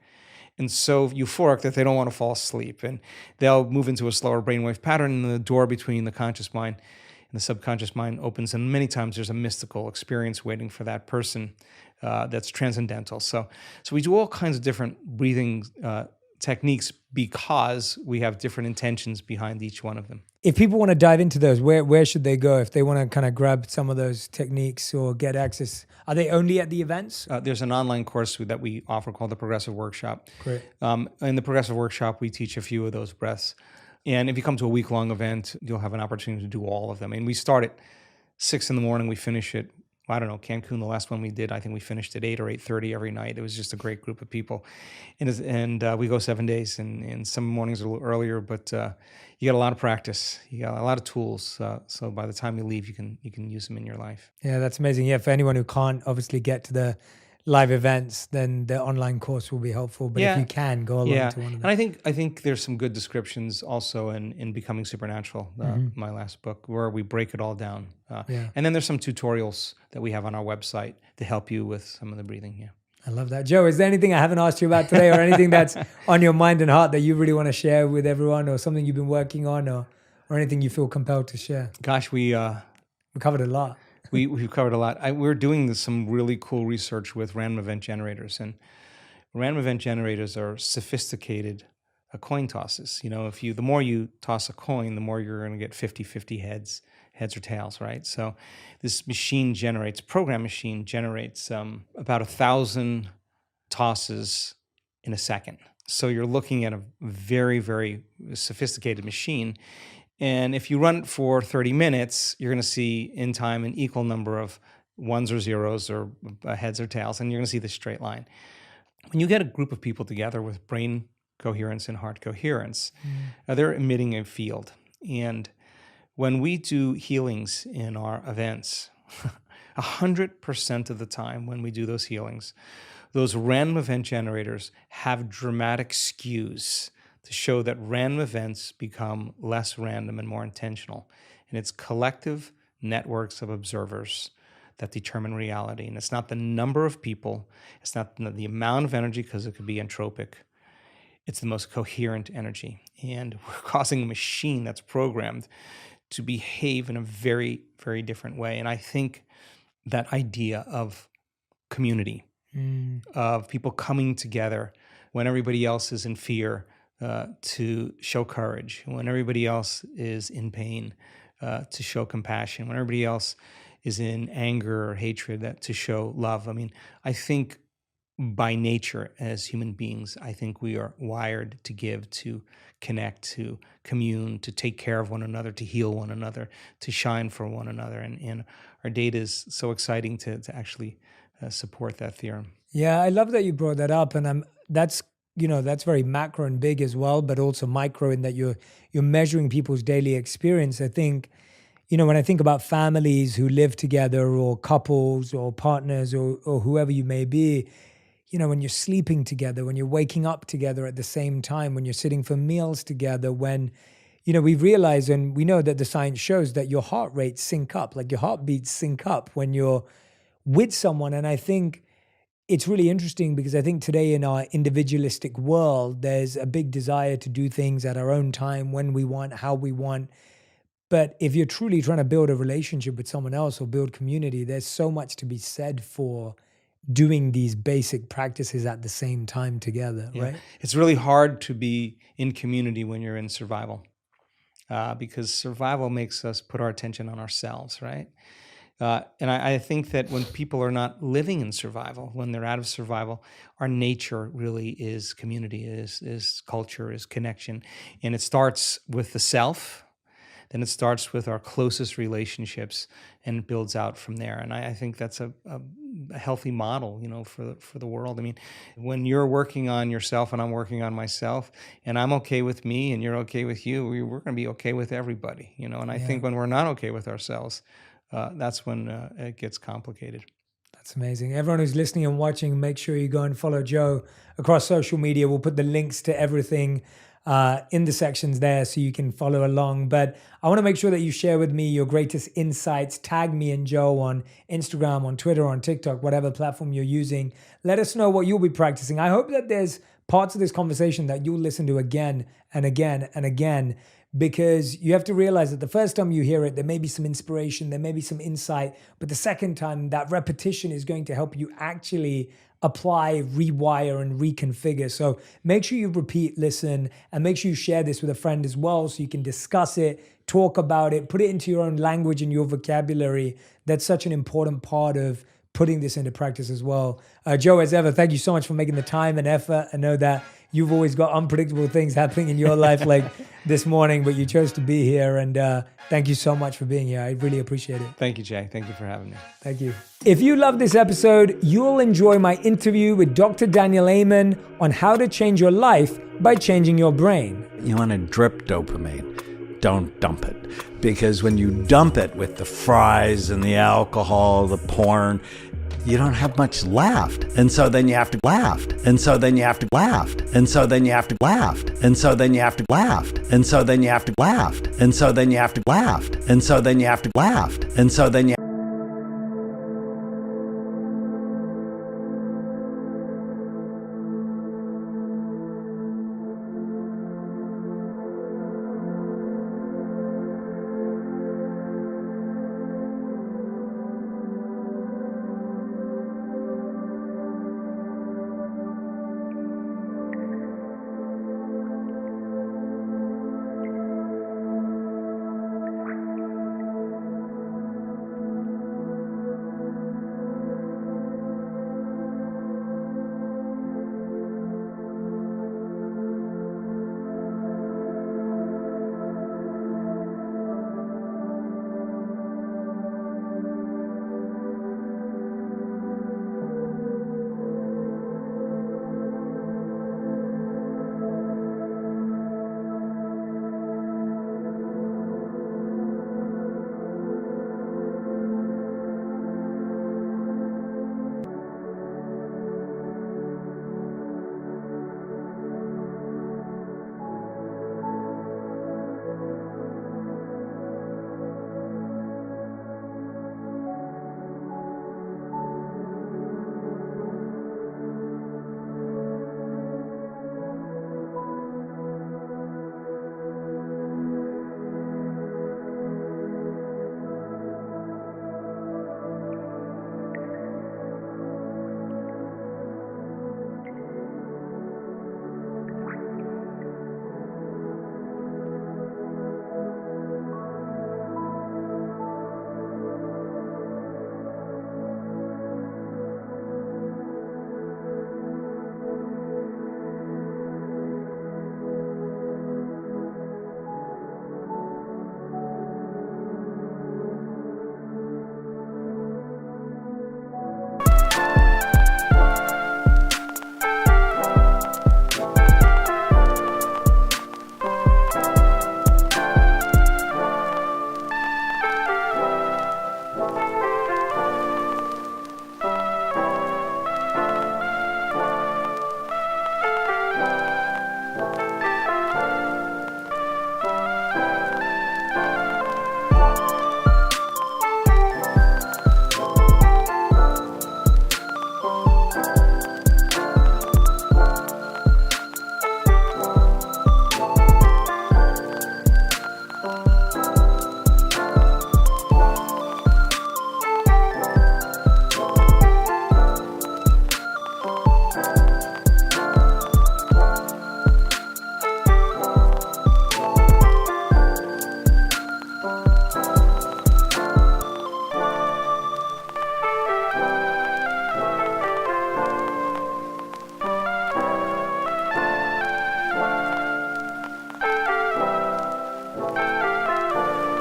Speaker 1: And so euphoric that they don't want to fall asleep. And they'll move into a slower brainwave pattern, and the door between the conscious mind and the subconscious mind opens. And many times there's a mystical experience waiting for that person that's transcendental. So we do all kinds of different breathing techniques because we have different intentions behind each one of them.
Speaker 4: If people want to dive into those, where should they go if they want to kind of grab some of those techniques or get access? Are they only at the events?
Speaker 1: There's an online course that we offer called the Progressive Workshop.
Speaker 4: Great.
Speaker 1: In the Progressive Workshop, we teach a few of those breaths. And if you come to a week-long event, you'll have an opportunity to do all of them. And we start at 6 a.m, we finish at, I don't know, Cancun, the last one we did, I think we finished at 8 or 8:30 every night. It was just a great group of people. And we go 7 days, and some mornings a little earlier, but you got a lot of practice. You got a lot of tools. So by the time you leave, you can use them in your life.
Speaker 4: Yeah, that's amazing. Yeah, for anyone who can't obviously get to the live events, then the online course will be helpful. But if you can, go along to one of them.
Speaker 1: And I think there's some good descriptions also in Becoming Supernatural, my last book, where we break it all down. And then there's some tutorials that we have on our website to help you with some of the breathing. Yeah.
Speaker 4: I love that. Joe, is there anything I haven't asked you about today, or anything that's on your mind and heart that you really want to share with everyone, or something you've been working on, or anything you feel compelled to share?
Speaker 1: Gosh, we
Speaker 4: covered a lot.
Speaker 1: We've covered a lot. We're doing some really cool research with random event generators, and random event generators are sophisticated coin tosses. You know, the more you toss a coin, the more you're going to get 50-50 heads or tails, right? So this program machine generates about 1,000 tosses in a second. So you're looking at a very, very sophisticated machine. And if you run it for 30 minutes, you're going to see in time an equal number of ones or zeros or heads or tails, and you're going to see the straight line. When you get a group of people together with brain coherence and heart coherence, they're emitting a field. And when we do healings in our events, 100% of the time when we do those healings, those random event generators have dramatic skews to show that random events become less random and more intentional. And it's collective networks of observers that determine reality. And it's not the number of people, it's not the amount of energy, because it could be entropic. It's the most coherent energy. And we're causing a machine that's programmed to behave in a very, very different way. And I think that idea of community, of people coming together when everybody else is in fear, to show courage, when everybody else is in pain, to show compassion, when everybody else is in anger or hatred, to show love. I mean, I think by nature as human beings, I think we are wired to give, to connect, to commune, to take care of one another, to heal one another, to shine for one another. And our data is so exciting to actually support that theorem.
Speaker 4: Yeah, I love that you brought that up, and that's very macro and big as well, but also micro in that you're measuring people's daily experience. I think, when I think about families who live together, or couples or partners or whoever you may be, when you're sleeping together, when you're waking up together at the same time, when you're sitting for meals together, when, we realize and we know that the science shows that your heart rates sync up, like your heartbeats sync up when you're with someone. And I think it's really interesting because I think today in our individualistic world, there's a big desire to do things at our own time, when we want, how we want. But if you're truly trying to build a relationship with someone else or build community, there's so much to be said for doing these basic practices at the same time together, right?
Speaker 1: It's really hard to be in community when you're in survival, because survival makes us put our attention on ourselves, right? And I think that when people are not living in survival, when they're out of survival, our nature really is community, is culture, is connection. And it starts with the self, then it starts with our closest relationships, and it builds out from there. And I think that's a healthy model, for the world. I mean, when you're working on yourself and I'm working on myself, and I'm okay with me and you're okay with you, we're going to be okay with everybody, And I think when we're not okay with ourselves, that's when it gets complicated.
Speaker 4: That's amazing. Everyone who's listening and watching, make sure you go and follow Joe across social media. We'll put the links to everything in the sections there so you can follow along. But I want to make sure that you share with me your greatest insights. Tag me and Joe on Instagram, on Twitter, on TikTok, whatever platform you're using. Let us know what you'll be practicing. I hope that there's parts of this conversation that you'll listen to again and again and again, because you have to realize that the first time you hear it, there may be some inspiration, there may be some insight, but the second time, that repetition is going to help you actually apply, rewire, and reconfigure. So make sure you repeat, listen, and make sure you share this with a friend as well so you can discuss it, talk about it, put it into your own language and your vocabulary. That's such an important part of putting this into practice as well. Joe, as ever, thank you so much for making the time and effort. I know that you've always got unpredictable things happening in your life like this morning, but you chose to be here. And thank you so much for being here. I really appreciate it.
Speaker 1: Thank you, Jay. Thank you for having me.
Speaker 4: Thank you. If you love this episode, you'll enjoy my interview with Dr. Daniel Amen on how to change your life by changing your brain.
Speaker 5: You want to drip dopamine. Don't dump it. Because when you dump it with the fries and the alcohol, the porn, you don't have much left. And so then you have to laugh. And so then you have to laugh. And so then you have to laugh. And so then you have to laugh. And so then you have to laugh. And so then you have to laugh. And so then you have to laugh. And so then you